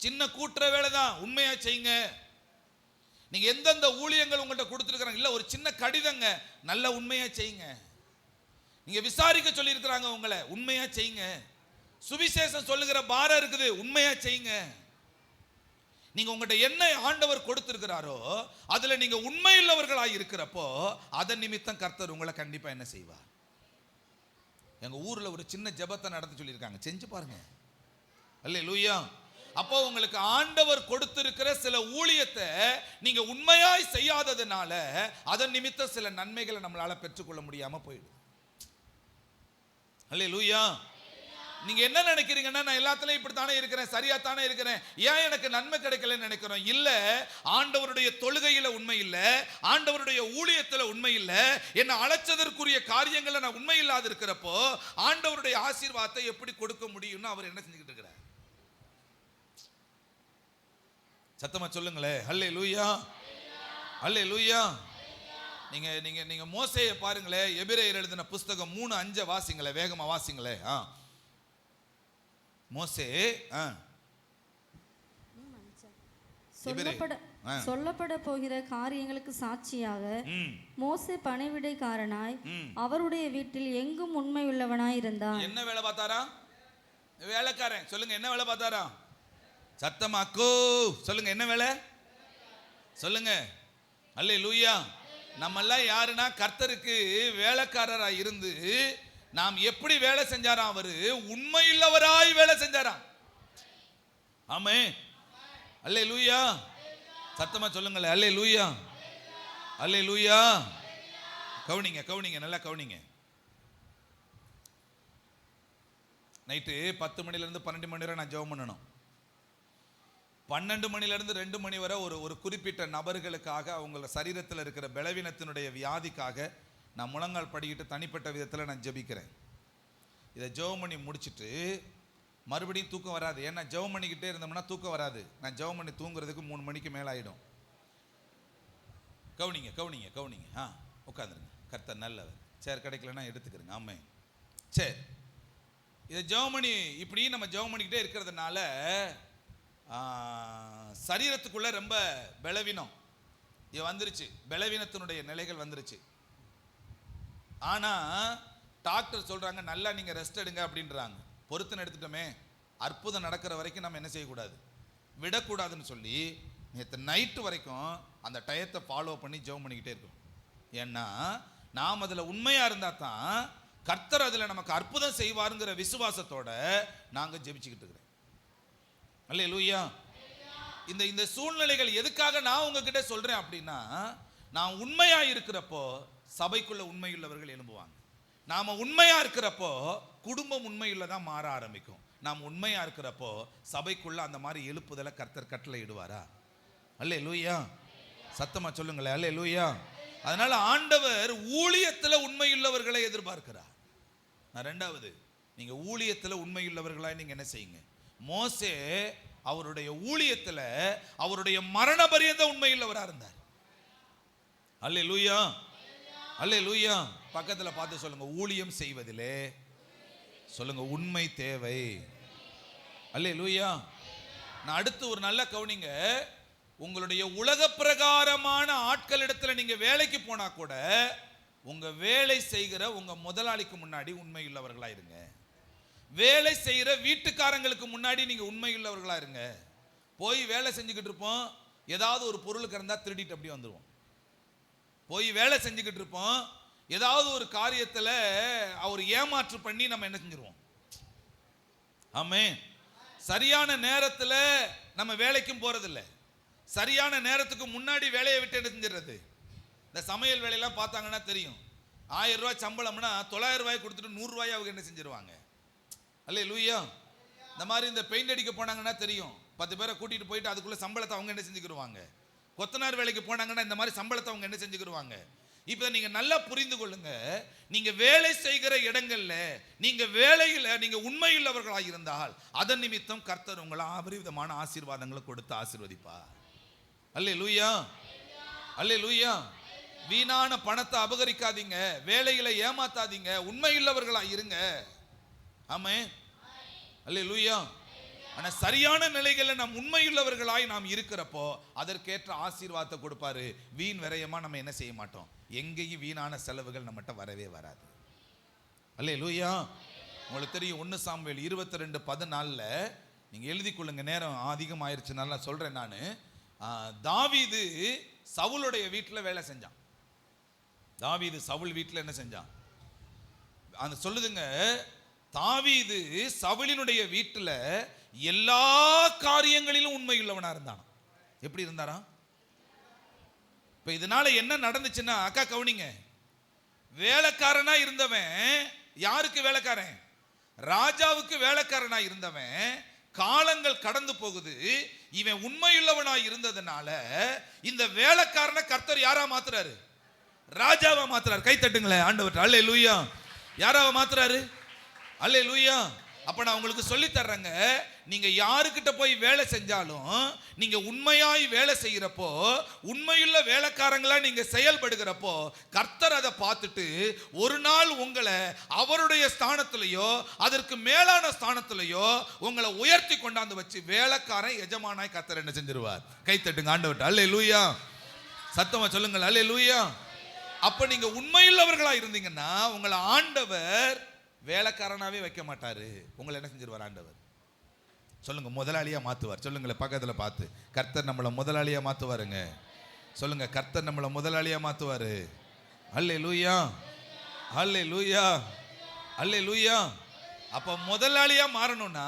சின்ன கூட்டுற வேலை தான், உண்மையா செய்யுங்க. நீங்க எந்தெந்த ஊழியங்கள் உங்கள்கிட்ட கொடுத்துருக்குறாங்க, இல்ல ஒரு சின்ன கடிதங்க, நல்ல உண்மையா செய்யுங்க. நீங்க விசாரிக்க சொல்லி இருக்கிறாங்க உங்களை, உண்மையா செய்யுங்க. சுவிசேஷம் சொல்லுகிற பாரம் இருக்குது, உண்மையா செய்யுங்க. நீங்க உங்கள்கிட்ட என்ன ஆண்டவர் கொடுத்திருக்கிறாரோ அதுல நீங்க உண்மையுள்ளவர்களாக இருக்கிறப்போ அதன் நிமித்தம் கர்த்தர் உங்களை கண்டிப்பா என்ன செய்வார். எங்க ஊர்ல ஒரு சின்ன ஜெபத்தை நடத்த சொல்லியிருக்காங்க, செஞ்சு பாருங்க. அல்லேலூயா. அப்போ உங்களுக்கு ஆண்டவர் கொடுத்திருக்கிற சில ஊழியத்தை நீங்க உண்மையாய் செய்யாததுனால அதன் நிமித்தம் சில நன்மைகளை நம்மளால பெற்றுக்கொள்ள முடியாம போயிடுது. அல்லேலூயா. நீங்க என்ன நினைக்கிறீங்கன்னா, நான் எல்லாத்துலயும் இப்படித்தானே இருக்கிறேன், சரியா தானே இருக்கிறேன், ஏன் எனக்கு நன்மை கிடைக்கலன்னு நினைக்கிறோம். இல்ல, ஆண்டவருடைய தொழுகையில உண்மை இல்ல, ஆண்டவருடைய ஊழியத்துல உண்மை இல்ல, என்ன அழைச்சதற்குரிய காரியங்களை நான் உண்மை இல்லாத இருக்கிறப்போ ஆண்டவருடைய ஆசீர்வாதத்தை எப்படி கொடுக்க முடியும்னு அவர் என்ன செஞ்சுக்கிட்டு இருக்கிறார். சத்தமா சொல்லுங்களே, அல்லேலூயா. அல்லேலூயா. நீங்க நீங்க நீங்க மோசேயை பாருங்களே, எபிரேயர் எழுதின புஸ்தகம் 3:5 வாசிங்களே, வேகமா வாசிங்களே. மோசே சொல்லப்பட போகிற காரியங்களுக்கு சாட்சியாக மோசே பணிவிடைக்காரனாய் அவருடைய வீட்டில் எங்கும் உண்மை உள்ளவனாய் இருந்தான். என்ன வேலை பார்த்தாரா? வேலைக்காரன். சொல்லுங்க, என்ன வேலை பார்த்தாரா? சத்தமாக்கோ சொல்லுங்க, என்ன வேலை சொல்லுங்க. அல்லேலூயா. நம்மெல்லாம் யாருன்னா கர்த்தருக்கு வேலைக்காரரா இருந்து நாம் எப்படி வேலை செஞ்சாராம்? அவரு உண்மையுள்ளவராய் வேலை செஞ்சாராம். ஆமே, அல்லேலூயா. சத்தமா சொல்லுங்களேன், அல்லேலூயா, அல்லேலூயா. கவுனிங்க கவுனிங்க, நல்லா கவுனிங்க. நைட்டு 10 மணிலேருந்து 12 மணி வரை நான் ஜெபம் பண்ணணும். 12 மணிலேருந்து 2 மணி வரை ஒரு குறிப்பிட்ட நபர்களுக்காக, அவங்கள சரீரத்தில் இருக்கிற பலவீனத்தினுடைய வியாதிக்காக நான் முழங்கால் படிக்கிட்டு தனிப்பட்ட விதத்தில் நான் ஜெபிக்கிறேன். இதை ஜெபம் பண்ணி முடிச்சுட்டு மறுபடியும் தூக்கம் வராது. ஏன்னா ஜெபம் பண்ணிக்கிட்டே இருந்தோம்னா தூக்கம் வராது. நான் ஜெபம் பண்ணி தூங்குறதுக்கு 3 மணிக்கு மேலே ஆகிடும். கவுனிங்க கவுனிங்க கவுனிங்க. உட்காந்துருங்க. கர்த்தர் நல்லவர். சரி, கிடைக்கலன்னா எடுத்துக்கிறேங்க. ஆமே, சரி. இதை ஜெபம் பண்ணி இப்படி நம்ம ஜெபம் பண்ணிக்கிட்டே இருக்கிறதுனால சரீரத்துக்குள்ள ரொம்ப பலவீனம் இது வந்துருச்சு. பலவீனத்தினுடைய நிலைகள் வந்துருச்சு. ஆனா டாக்டர் சொல்றாங்க, நல்லா நீங்க ரெஸ்ட் எடுங்க அப்படின்றாங்க. பொறுத்துன்னு எடுத்துட்டோமே, அற்புதம் நடக்கிற வரைக்கும் நம்ம என்ன செய்யக்கூடாது? விடக்கூடாதுன்னு சொல்லி நேற்று நைட்டு வரைக்கும் அந்த டயத்தை ஃபாலோ பண்ணி ஜெபம் பண்ணிக்கிட்டே இருக்கோம். ஏன்னா நாம் அதில் உண்மையாக இருந்தால் தான் கர்த்தர் அதில் நமக்கு அற்புதம் செய்வாருங்கிற விசுவாசத்தோட நாங்கள் ஜெபிச்சுக்கிட்டு இருக்கிறோம். அல்லேலூயா. இந்த சூழ்நிலைகள் எதுக்காக நான் உங்ககிட்ட சொல்றேன் அப்படின்னா, நான் உண்மையா இருக்கிறப்போ சபைக்குள்ள உண்மையுள்ளவர்கள் எழும்புவாங்க. நாம உண்மையா இருக்கிறப்போ குடும்பம் உண்மையுள்ளதான் மாற ஆரம்பிக்கும். நாம் உண்மையா இருக்கிறப்போ சபைக்குள்ள அந்த மாதிரி எழுப்புதலை கர்த்தர் கட்டளை இடுவாரா? அல்லேலூயா. சத்தமா சொல்லுங்களேன், அல்லேலூயா. அதனால ஆண்டவர் ஊழியத்துல உண்மையுள்ளவர்களை எதிர்பார்க்கிறார். நான் ரெண்டாவது, நீங்க ஊழியத்துல உண்மையுள்ளவர்களாய் நீங்க என்ன செய்யுங்க? மோசே அவருடைய ஊழியத்துல அவருடைய மரண பரியந்த உண்மையுள்ளவரா இருந்தார். அல்லேலூயா, அல்லேலூயா. பக்கத்துல பார்த்து சொல்லுங்க, ஊழியம் செய்வதிலே சொல்லுங்க உண்மை தேவை. அல்லேலூயா. நான் அடுத்து ஒரு நல்ல கவுனிங்க, உங்களுடைய உலக பிரகாரமான ஆட்களிடத்துல நீங்க வேலைக்கு போனா கூட உங்க வேலை செய்கிற உங்க முதலாளிக்கு முன்னாடி உண்மையுள்ளவர்களா இருங்க. வேலை செய்கிற வீட்டுக்காரங்களுக்கு முன்னாடி நீங்க உண்மையுள்ளவர்களா இருங்க. போய் வேலை செஞ்சுக்கிட்டு இருப்போம், ஏதாவது ஒரு பொருள் கிடந்தா திருடிட்டு அப்படியே வந்துடுவோம். போய் வேலை செஞ்சுக்கிட்டு இருப்போம், ஏதாவது ஒரு காரியத்தில் அவர் ஏமாற்று பண்ணி நம்ம என்ன செஞ்சிருவோம்? ஆமே. சரியான நேரத்தில் நம்ம வேலைக்கும் போறதில்லை. சரியான நேரத்துக்கு முன்னாடி வேலையை விட்டு என்ன செஞ்சிடறது? இந்த சமையல் வேலையெல்லாம் பார்த்தாங்கன்னா தெரியும். 1000 ரூபாய் சம்பளம்னா 900 ரூபாய் கொடுத்துட்டு 100 ரூபாய் அவங்க என்ன செஞ்சிருவாங்க? அல்லேலூயா. இந்த மாதிரி இந்த பெயிண்ட் அடிக்க போனாங்கன்னா தெரியும், 10 பேரை கூட்டிட்டு போயிட்டு அதுக்குள்ள சம்பளத்தை அவங்க என்ன செஞ்சுக்கிடுவாங்க. கொத்தனார் வேலைக்கு போனாங்கன்னா இந்த மாதிரி சம்பளத்தை அவங்க என்ன செஞ்சுக்கிடுவாங்க. இப்போ நீங்க நல்லா புரிந்து கொள்ளுங்க, நீங்க வேலை செய்கிற இடங்கள்ல நீங்க வேலையில நீங்க உண்மையுள்ளவர்களாக இருந்தால் அதன் நிமித்தம் கர்த்தர் உங்களை அபரிவிதமான ஆசீர்வாதங்களை கொடுத்து ஆசீர்வதிப்பார். அல்லேலூயா, அல்லேலூயா. வீணான பணத்தை அபகரிக்காதீங்க, வேலைகளை ஏமாத்தாதீங்க, உண்மையுள்ளவர்களா இருங்க. ஆமே, அல்லேலூயா. ஆனா சரியான நிலைகளில் நாம் உண்மையுள்ளவர்களாய் நாம் இருக்கிறப்போ அதற்கேற்ற ஆசீர்வாதத்தை கொடுப்பாரு. வீண் விரயமா நம்ம என்ன செய்ய மாட்டோம். எங்கேயும் வீணான செலவுகள் நம்மகிட்ட வரவே வராது. அல்லேலூயா. உங்களுக்கு தெரியும், 1 சாமுவேல் 22:14 நீங்க எழுதி கொள்ளுங்க, நேரம் அதிகம் ஆயிருச்சு. நல்லா சொல்றேன் நான். தாவீது சவுலுடைய வீட்டில் வேலை செஞ்சான். தாவீது சவுல் வீட்டில் என்ன செஞ்சான்? அந்த சொல்லுதுங்க, தாவீது சவுலினுடைய வீட்டில் எல்லா காரியங்களிலும் உண்மையுள்ளவனா இருந்தான். எப்படி இருந்தாரா? இப்ப இதனால என்ன நடந்துச்சுன்னா, அக்கா கவுனிங்க, வேலைக்காரனா இருந்தவன் யாருக்கு வேலைக்காரன்? ராஜாவுக்கு வேலைக்காரனா இருந்தவன் காலங்கள் கடந்து போகுது. இவன் உண்மையுள்ளவனாய் இருந்ததுனால இந்த வேலைக்காரனை கர்த்தர் யாரா மாத்துறாரு? ராஜாவா மாத்துறாரு. கை தட்டுங்களேன் ஆண்டவர். அல்லேலூயா. யாராவ மாத்துறாரு? அல்லேலூயா. அப்ப நான் உங்களுக்கு சொல்லி தர்றேங்க, நீங்க யாருக்கிட்ட போய் வேலை செஞ்சாலும் நீங்க உண்மையாய் வேலை செய்யறப்போ, உண்மையுள்ள வேலைக்காரங்களா நீங்க செயல்படுகிறப்போ கர்த்தர் அதை பார்த்துட்டு ஒரு நாள் உங்களை அவருடைய ஸ்தானத்திலேயோ அதற்கு மேலான ஸ்தானத்திலேயோ உங்களை உயர்த்தி கொண்டாந்து வச்சு வேலைக்காரன் எஜமானாய் கர்த்தர் என்ன செஞ்சிருவார். கை தட்டுங்க ஆண்டவர். அல்லேலூயா. சத்தமா சொல்லுங்கள், அல்லேலூயா. அப்ப நீங்க உண்மையுள்ளவர்களா இருந்தீங்கன்னா உங்களை ஆண்டவர் வேலைக்காரனாவே வைக்க மாட்டாரு. உங்களை என்ன செஞ்சிருவார் ஆண்டவர்? சொல்லுங்க, முதலாளியா மாத்துவார். சொல்லுங்களேன் பக்கத்துல பார்த்து, கர்த்தர் நம்மளை முதலாளியா மாத்துவாருங்க. சொல்லுங்க, கர்த்தர் நம்மளை முதலாளியா மாத்துவாரு. அல்லேலூயா, அல்லேலூயா, அல்லேலூயா. அப்ப முதலாளியா மாறணும்னா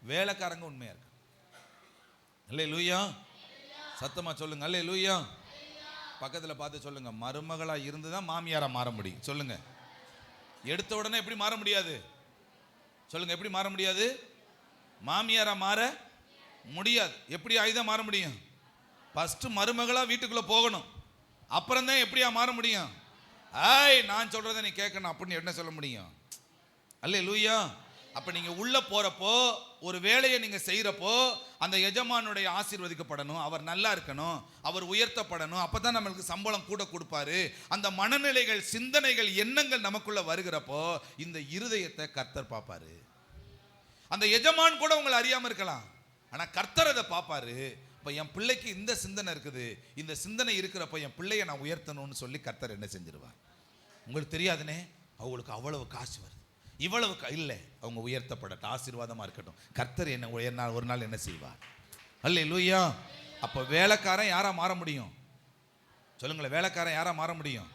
வேலைக்காரங்க உண்மையா இருக்கு. அல்லேலூயா, சத்தமா சொல்லுங்க அல்லேலூயா. பக்கத்துல பார்த்து சொல்லுங்க, மருமகளா இருந்துதான் மாமியாரா மாற முடியும். சொல்லுங்க, எடுத்த உடனே எப்படி மாற முடியாது? சொல்லுங்க, எப்படி மாற முடியாது? மாமியாரா மாற முடியாது. எப்படி ஆயுதம் மாற முடியும்? ஃபர்ஸ்ட் மருமகளா வீட்டுக்குள்ள போகணும், அப்புறம் தான் எப்படியா மாற முடியும்? நான் சொல்றதை நீ கேட்கணும் அப்படின்னு என்ன சொல்ல முடியும்? அல்லேலூயா. அப்ப நீங்க உள்ள போறப்போ, ஒரு வேலையை நீங்க செய்யறப்போ, அந்த எஜமானுடைய ஆசீர்வதிக்கப்படணும், அவர் நல்லா இருக்கணும், அவர் உயர்த்தப்படணும், அப்பதான் நம்மளுக்கு சம்பளம் கூட கொடுப்பாரு. அந்த மனநிலைகள், சிந்தனைகள், எண்ணங்கள் நமக்குள்ள வருகிறப்போ இந்த இருதயத்தை கர்த்தர் பார்ப்பாரு. அந்த எஜமான் கூட உங்களை அறியாம இருக்கலாம், ஆனா கர்த்தர் அதை பார்ப்பாரு. இப்ப என் பிள்ளைக்கு இந்த சிந்தனை இருக்குது, இந்த சிந்தனை இருக்கிறப்ப என் பிள்ளையை நான் உயர்த்தணும்னு சொல்லி கர்த்தர் என்ன செஞ்சிருவார்? உங்களுக்கு தெரியாதுனே, அவங்களுக்கு அவ்வளவு காசு வருது, இவ்வளவு இல்லை, அவங்க உயர்த்தப்படட்டும், ஆசீர்வாதமா இருக்கட்டும். கர்த்தர் என்ன ஒரு நாள் என்ன செய்வார்? அல்லேலூயா. அப்ப வேலைக்காரன் யாரா மாற முடியும்? சொல்லுங்களேன், வேலைக்காரன் யாரா மாற முடியும்?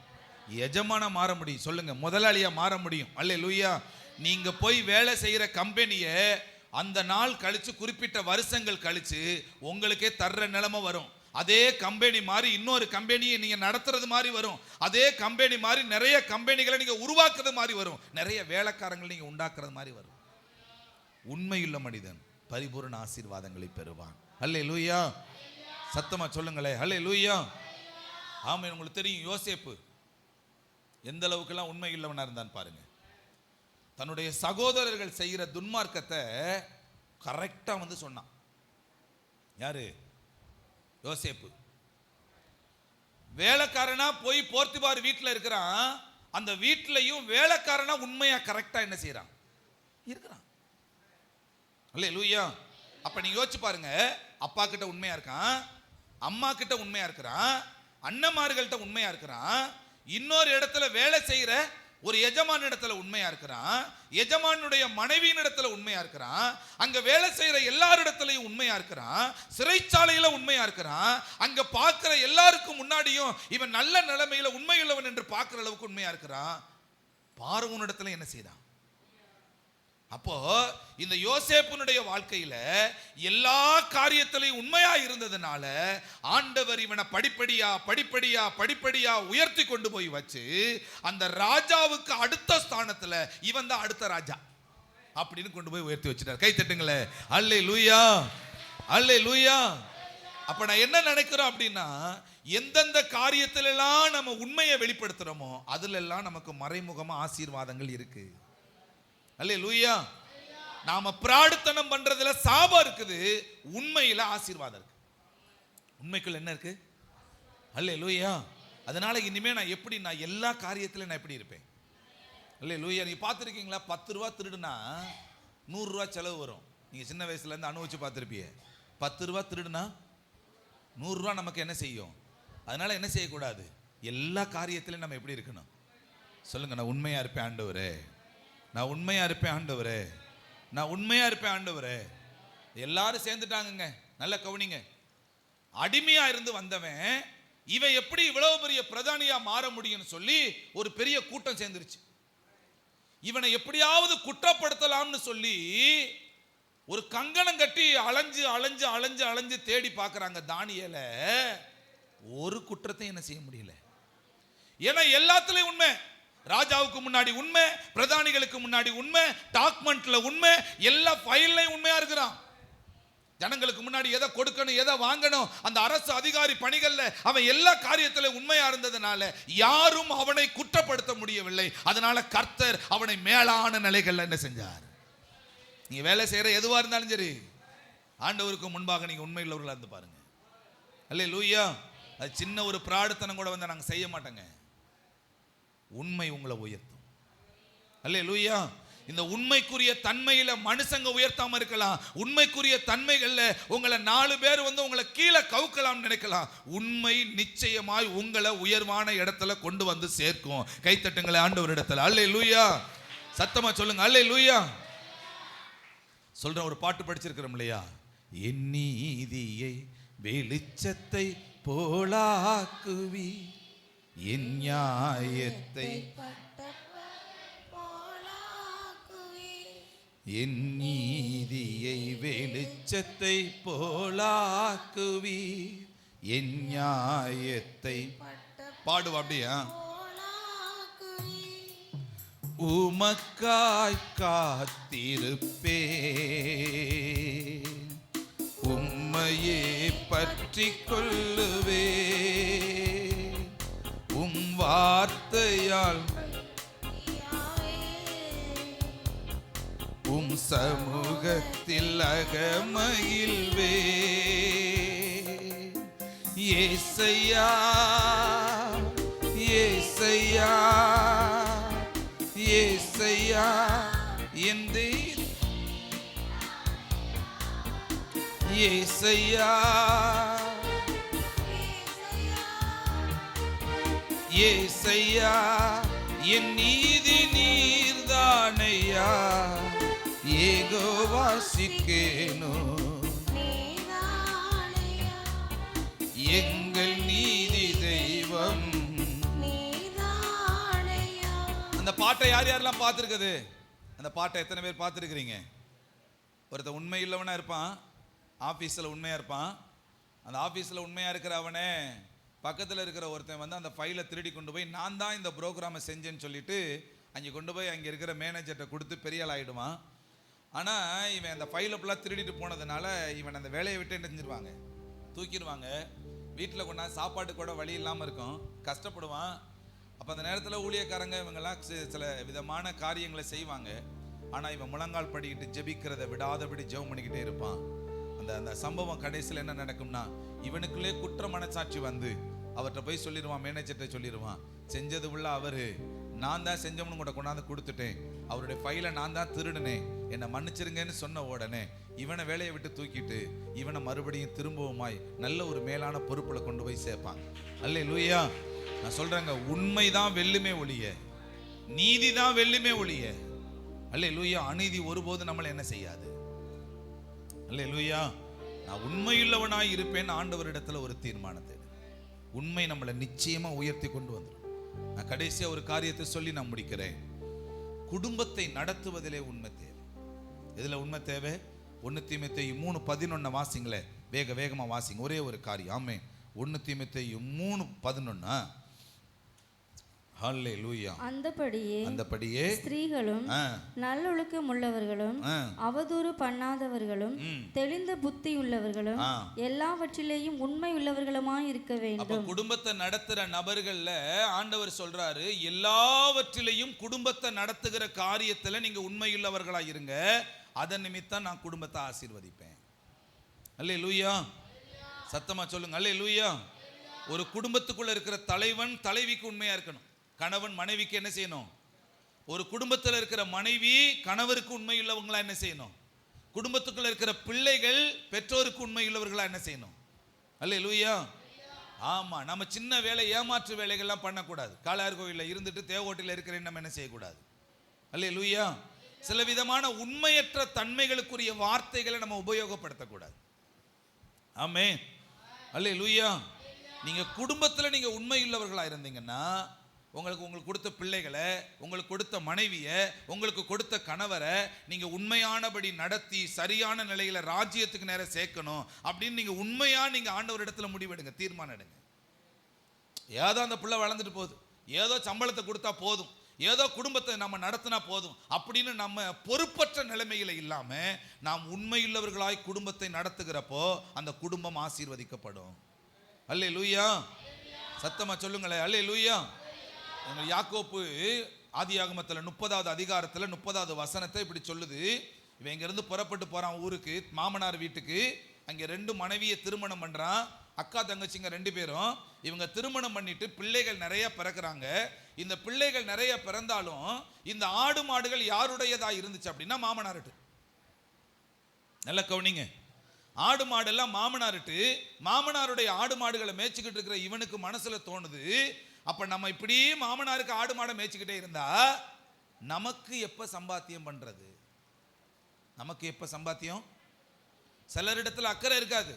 எஜமானா மாற முடியும். சொல்லுங்க, முதலாளியா மாற முடியும். அல்லேலூயா. நீங்க போய் வேலை செய்யற கம்பெனியை அந்த நாள் கழிச்சு, குறிப்பிட்ட வருஷங்கள் கழிச்சு உங்களுக்கே தர்ற நிலைமை வரும். அதே கம்பெனி மாதிரி இன்னொரு கம்பெனியை நீங்க நடத்துறது மாதிரி வரும். அதே கம்பெனி மாதிரி நிறைய கம்பெனிகளை நீங்க உருவாக்குறது மாதிரி வரும். நிறைய வேலைக்காரங்களை நீங்க உண்டாக்குறது மாதிரி வரும். உண்மையுள்ள மனிதன் பரிபூர்ண ஆசீர்வாதங்களை பெறுவான். அல்லேலூயா. சத்தமா சொல்லுங்களே அல்லேலூயா. ஆமென். உங்களுக்கு தெரியும், யோசேப்பு எந்த அளவுக்குலாம் உண்மை இல்லவனா இருந்தான் பாருங்க. தன்னுடைய சகோதரர்கள் செய்கிற துன்மார்க்கத்தை கரெக்டா வந்து சொன்னான். யாரு? யோசேப்பு. வேலைக்காரனா போய் போர்த்திபார் வீட்டில் இருக்கிறான். அந்த வீட்டிலையும் வேலைக்காரனா உண்மையா கரெக்டா என்ன செய்யறான்? இருக்கிறான். அல்லேலூயா. அப்ப நீங்க யோசிச்சு பாருங்க, அப்பா கிட்ட உண்மையா இருக்கான், அம்மா கிட்ட உண்மையா இருக்கிறான், அண்ணன்மார்கள்ட்ட உண்மையா இருக்கிறான், இன்னொரு இடத்துல வேலை செய்யற ஒரு எஜமான இடத்துல உண்மையா இருக்கிறான், எஜமானுடைய மனைவியின் இடத்துல உண்மையா இருக்கிறான், அங்க வேலை செய்யற எல்லாரிடத்திலையும் உண்மையா இருக்கிறான், சிறைச்சாலையில உண்மையா இருக்கிறான், அங்க பார்க்கிற எல்லாருக்கும் முன்னாடியும் இவன் நல்ல நிலைமையில உண்மையுள்ளவன் என்று பார்க்கிற அளவுக்கு உண்மையா இருக்கிறான். பார்வோன் இடத்துல என்ன செய்தான்? அப்போ இந்த யோசேப்புனுடைய வாழ்க்கையில எல்லா காரியத்திலையும் உண்மையா இருந்ததுனால ஆண்டவர் இவனை படிப்படியா படிப்படியா படிப்படியா உயர்த்தி கொண்டு போய் வச்சு அந்த ராஜாவுக்கு அடுத்த ஸ்தானத்துல இவன் தான் அடுத்த ராஜா அப்படின்னு கொண்டு போய் உயர்த்தி வச்சுட்டார். கை தட்டுங்களே அல்லேலூயா, அல்லேலூயா. அப்ப நான் என்ன நினைக்கிறோம் அப்படின்னா, எந்தெந்த காரியத்திலெல்லாம் நம்ம உண்மையை வெளிப்படுத்துறோமோ அதுல எல்லாம் நமக்கு மறைமுகமா ஆசீர்வாதங்கள் இருக்கு. அல்லேலூயா. நாம பிராடுத்தனம் பண்றதுல சாபம் இருக்குது, உண்மையில ஆசீர்வாதம் இருக்கு. உண்மைக்குள்ள என்ன இருக்கு? அல்லேலூயா. அதனால இனிமே நான் எப்படி, நான் எல்லா காரியத்திலும் நான் எப்படி இருப்பேன்? அல்லேலூயா. நீங்க பார்த்துருக்கீங்களா, 10 ரூபா திருடுனா 100 ரூபா செலவு வரும். நீங்க சின்ன வயசுல இருந்து அனுபவிச்சு பார்த்துருப்பீங்க. 10 ரூபா திருடுனா 100 ரூபா நமக்கு என்ன செய்யும்? அதனால என்ன செய்யக்கூடாது? எல்லா காரியத்திலும் நம்ம எப்படி இருக்கணும்? சொல்லுங்க, நான் உண்மையா இருப்பேன் ஆண்டவரே, நான் உண்மையா இருப்பேன் ஆண்டவரே, நான் உண்மையா இருப்பேன் ஆண்டவரே. எல்லாரும் சேர்ந்துட்டாங்க. நல்ல கவனிங்க. அடிமையா இருந்து வந்தவன் இவன் எப்படி இவ்வளவு பெரிய பிரதானியா மாற முடியும்னு சொல்லி ஒரு பெரிய கூட்டம் சேர்ந்துருச்சு. இவனை எப்படியாவது குற்றப்படுத்தலாம்னு சொல்லி ஒரு கங்கணம் கட்டி அலைஞ்சு அலைஞ்சு அலைஞ்சு அலைஞ்சு தேடி பார்க்கறாங்க. தானியேல ஒரு குற்றத்தையும் என்ன செய்ய முடியல. ஏன்னா எல்லாத்துலயும் உண்மை, ராஜாவுக்கு முன்னாடி உண்மை, பிரதானிகளுக்கு முன்னாடி உண்மை, டாக்குமெண்ட்ல உண்மை, எல்லா ஃபைல்லையும் உண்மையா இருக்கிறான். ஜனங்களுக்கு முன்னாடி எதை கொடுக்கணும், எதை வாங்கணும், அந்த அரசு அதிகாரி பணிகள்ல அவன் எல்லா காரியத்திலும் உண்மையா இருந்ததுனால யாரும் அவனை குற்றப்படுத்த முடியவில்லை. அதனால கர்த்தர் அவனை மேலான நிலைகள்ல என்ன செஞ்சார்? நீங்க வேலை செய்யற எதுவா இருந்தாலும் சரி, ஆண்டவருக்கு முன்பாக நீங்க உண்மையுள்ளவர்களா இருந்து பாருங்க. அல்லேலூயா. அது சின்ன ஒரு பிராடுத்தனம் கூட வந்து நாங்க செய்ய மாட்டோங்க. உண்மை உங்களை உயர்த்தும். அல்லேலூயா. இந்த உண்மைக்குரிய தன்மையில மனுஷங்க உயர்த்தாம இருக்கலாம், உண்மைக்குரிய தன்மைகள்ல உங்களை 4 பேர் வந்து உங்களை கீழே கவுக்கலாம் நினைக்கலாம். உண்மை நிச்சயமாய் உங்களை உயர்வான இடத்துல கொண்டு வந்து சேர்க்கும். கைத்தட்டுங்களே ஆண்டவர் இடத்துல. அல்லேலூயா. சத்தமா சொல்லுங்க அல்லேலூயா. சொல்ற ஒரு பாட்டு படிச்சிருக்கிறோம் இல்லையா? என் நீதியை வெளிச்சத்தை போலாக்குவி, என் நியாயத்தை என் நீதியை வெளிச்சத்தை போலாக்குவி, என் நியாயத்தை பாடுவா அப்படியா? உமக்காய் காத்திருப்பே, உம்மையே பற்றி கொள்ளுவே, உம் வார்த்தையால் உம் சமூகத்தில் அகமகிழ்வே. ஏசையா ஏசையா ஏசையா என் ஏசையா ஏசையா என் நீதி நீர்தானையா, ஏகோவா சிக்கேனோ எங்கள் நீதி தெய்வம். அந்த பாட்டை யார் யாரெல்லாம் பார்த்துருக்குது? அந்த பாட்டை எத்தனை பேர் பார்த்துருக்கிறீங்க? ஒருத்தன் உண்மை இல்லவனா இருப்பான், ஆஃபீஸில் உண்மையாக இருப்பான். அந்த ஆஃபீஸில் உண்மையாக இருக்கிற அவனே பக்கத்தில் இருக்கிற ஒருத்தன் வந்து அந்த ஃபைலை திருடி கொண்டு போய் நான் தான் இந்த ப்ரோக்ராமை செஞ்சேன்னு சொல்லிட்டு அங்கே கொண்டு போய் அங்கே இருக்கிற மேனேஜர்கிட்ட கொடுத்து பெரிய ஆள் ஆகிடுவான். ஆனால் இவன் அந்த ஃபைலை ஃபுல்லாக திருடிட்டு போனதுனால இவன் அந்த வேலையை விட்டு என்ன செஞ்சிருவாங்க, தூக்கிடுவாங்க. வீட்டில் கொண்டாந்து சாப்பாட்டு கூட வழி இல்லாமல் இருக்கும், கஷ்டப்படுவான். அப்போ அந்த நேரத்தில் ஊழியக்காரங்க இவங்கெல்லாம் சில விதமான காரியங்களை செய்வாங்க. ஆனால் இவன் முழங்கால் படிக்கிட்டு ஜெபிக்கிறத விடாதபடி ஜெபம் பண்ணிக்கிட்டே இருப்பான். அந்த அந்த சம்பவம் கடைசியில் என்ன நடக்கும்னா, இவனுக்குள்ளே குற்ற மனசாட்சி வந்து அவர்கிட்ட போய் சொல்லிடுவான், மேனேஜர்கிட்ட சொல்லிடுவான், செஞ்சது உள்ள அவர் நான் தான் செஞ்சவனு கூட கொண்டாந்து கொடுத்துட்டேன், அவருடைய ஃபைலை நான் தான் திருடுனேன், என்னை மன்னிச்சிருங்கன்னு சொன்ன உடனே இவனை வேலையை விட்டு தூக்கிட்டு இவனை மறுபடியும் திரும்பவுமாய் நல்ல ஒரு மேலான பொறுப்புல கொண்டு போய் சேர்ப்பாங்க. அல்லேலூயா. நான் சொல்றேங்க, உண்மைதான் வெல்லுமே ஒழிய, நீதி தான் வெல்லுமே ஒழிய, அல்லேலூயா, அநீதி ஒருபோது நம்மளை என்ன செய்யாது. அல்லேலூயா. நான் உண்மையுள்ளவனாய் இருப்பேன் ஆண்டவரிடத்துல ஒரு தீர்மானத்தை, உண்மை நம்மளை நிச்சயமா உயர்த்தி கொண்டு வந்துடும். நான் கடைசியா ஒரு காரியத்தை சொல்லி நான் முடிக்கிறேன். குடும்பத்தை நடத்துவதிலே உண்மை தேவை. எதுல உண்மை தேவை? 1 தீமோத்தேயு 3:11 வாசிங்களே, வேகமா வாசிங்க, ஒரே ஒரு காரியம். ஆமென். 1 தீமோத்தேயு 3:11. ஹல்லேலூயா. அந்தபடியே ஸ்திரீகளும் நல்லொழுக்கம் உள்ளவர்களும் அவதூறு பண்ணாதவர்களும் தெளிந்த புத்தி உள்ளவர்களும் எல்லாவற்றிலேயும் உண்மை உள்ளவர்களுமாய் இருக்க வேண்டும். குடும்பத்தை நடத்துற நபர்கள்ல ஆண்டவர் சொல்றாரு, எல்லாவற்றிலேயும் குடும்பத்தை நடத்துகிற காரியத்துல நீங்க உண்மையுள்ளவர்களா இருங்க, அதன் நிமித்தம் நான் குடும்பத்தை ஆசீர்வதிப்பேன். அல்லேலூயா. சத்தமா சொல்லுங்க அல்லேலூயா. ஒரு குடும்பத்துக்குள்ள இருக்கிற தலைவன் தலைவிக்கு உண்மையா இருக்கணும். கணவன் மனைவிக்கு என்ன செய்யணும்? ஒரு குடும்பத்தில் இருக்கிற மனைவி கணவருக்கு உண்மையுள்ளவங்களா என்ன செய்யணும்? குடும்பத்துக்குள்ள இருக்கிற பிள்ளைகள் பெற்றோருக்கு உண்மையுள்ளவர்களா என்ன செய்யணும்? அல்லேலூயா. ஆமா, நம்ம சின்ன வேலை ஏமாற்று வேலைகள்லாம் பண்ணக்கூடாது. காளையார் கோயிலில் இருந்துட்டு தேவோட்டில் இருக்கிறேன் நம்ம என்ன செய்யக்கூடாது. அல்லேலூயா. சில விதமான உண்மையற்ற தன்மைகளுக்குரிய வார்த்தைகளை நம்ம உபயோகப்படுத்தக்கூடாது. ஆமென். அல்லேலூயா. நீங்க குடும்பத்தில் நீங்க உண்மையுள்ளவர்களா இருந்தீங்கன்னா உங்களுக்கு கொடுத்த பிள்ளைகளை, உங்களுக்கு கொடுத்த மனைவியை, உங்களுக்கு கொடுத்த கணவரை நீங்க உண்மையானபடி நடத்தி சரியான நிலையில ராஜ்யத்துக்கு நேரம் சேர்க்கணும் அப்படின்னு நீங்க உண்மையா நீங்க ஆண்டவரிடத்துல முடிவெடுங்க, தீர்மானம் எடுங்க. ஏதோ அந்த பிள்ளை வளர்ந்துட்டு போகுது, ஏதோ சம்பளத்தை கொடுத்தா போதும், ஏதோ குடும்பத்தை நம்ம நடத்தினா போதும் அப்படின்னு நம்ம பொறுப்பற்ற நிலைமையில இல்லாம நாம் உண்மையுள்ளவர்களாய் குடும்பத்தை நடத்துகிறப்போ அந்த குடும்பம் ஆசீர்வதிக்கப்படும். அல்லேலூயா. சத்தமா சொல்லுங்களேன் அல்லேலூயா. யாக்கோப்பு ஆதியாகமத்தில் 30வது அதிகாரத்தில் 30வது வசனத்தை இப்படி சொல்லுது. இவன் இங்கிருந்து புறப்பட்டு போறான் ஊருக்கு, மாமனார் வீட்டுக்கு. அங்கே 2 மனைவியை திருமணம் பண்றான், அக்கா தங்கச்சிங்க 2 பேரும். இவங்க திருமணம் பண்ணிட்டு பிள்ளைகள் நிறைய பிறக்கிறாங்க. இந்த பிள்ளைகள் நிறைய பிறந்தாலும் இந்த ஆடு மாடுகள் யாருடையதா இருந்துச்சு அப்படின்னா மாமனார்ட்டு. நல்ல கவனிங்க, ஆடு மாடெல்லாம் மாமனார்ட்டு. மாமனாருடைய ஆடு மாடுகளை மேய்ச்சிக்கிட்டு இருக்கிற இவனுக்கு மனசுல தோணுது, அப்ப நம்ம இப்படி மாமனாருக்கு ஆடு மாடை மேய்ச்சிக்கிட்டே இருந்தா நமக்கு எப்ப சம்பாத்தியம் பண்றது? நமக்கு எப்ப சம்பாத்தியம்? சிலரிடத்துல அக்கறை இருக்காது,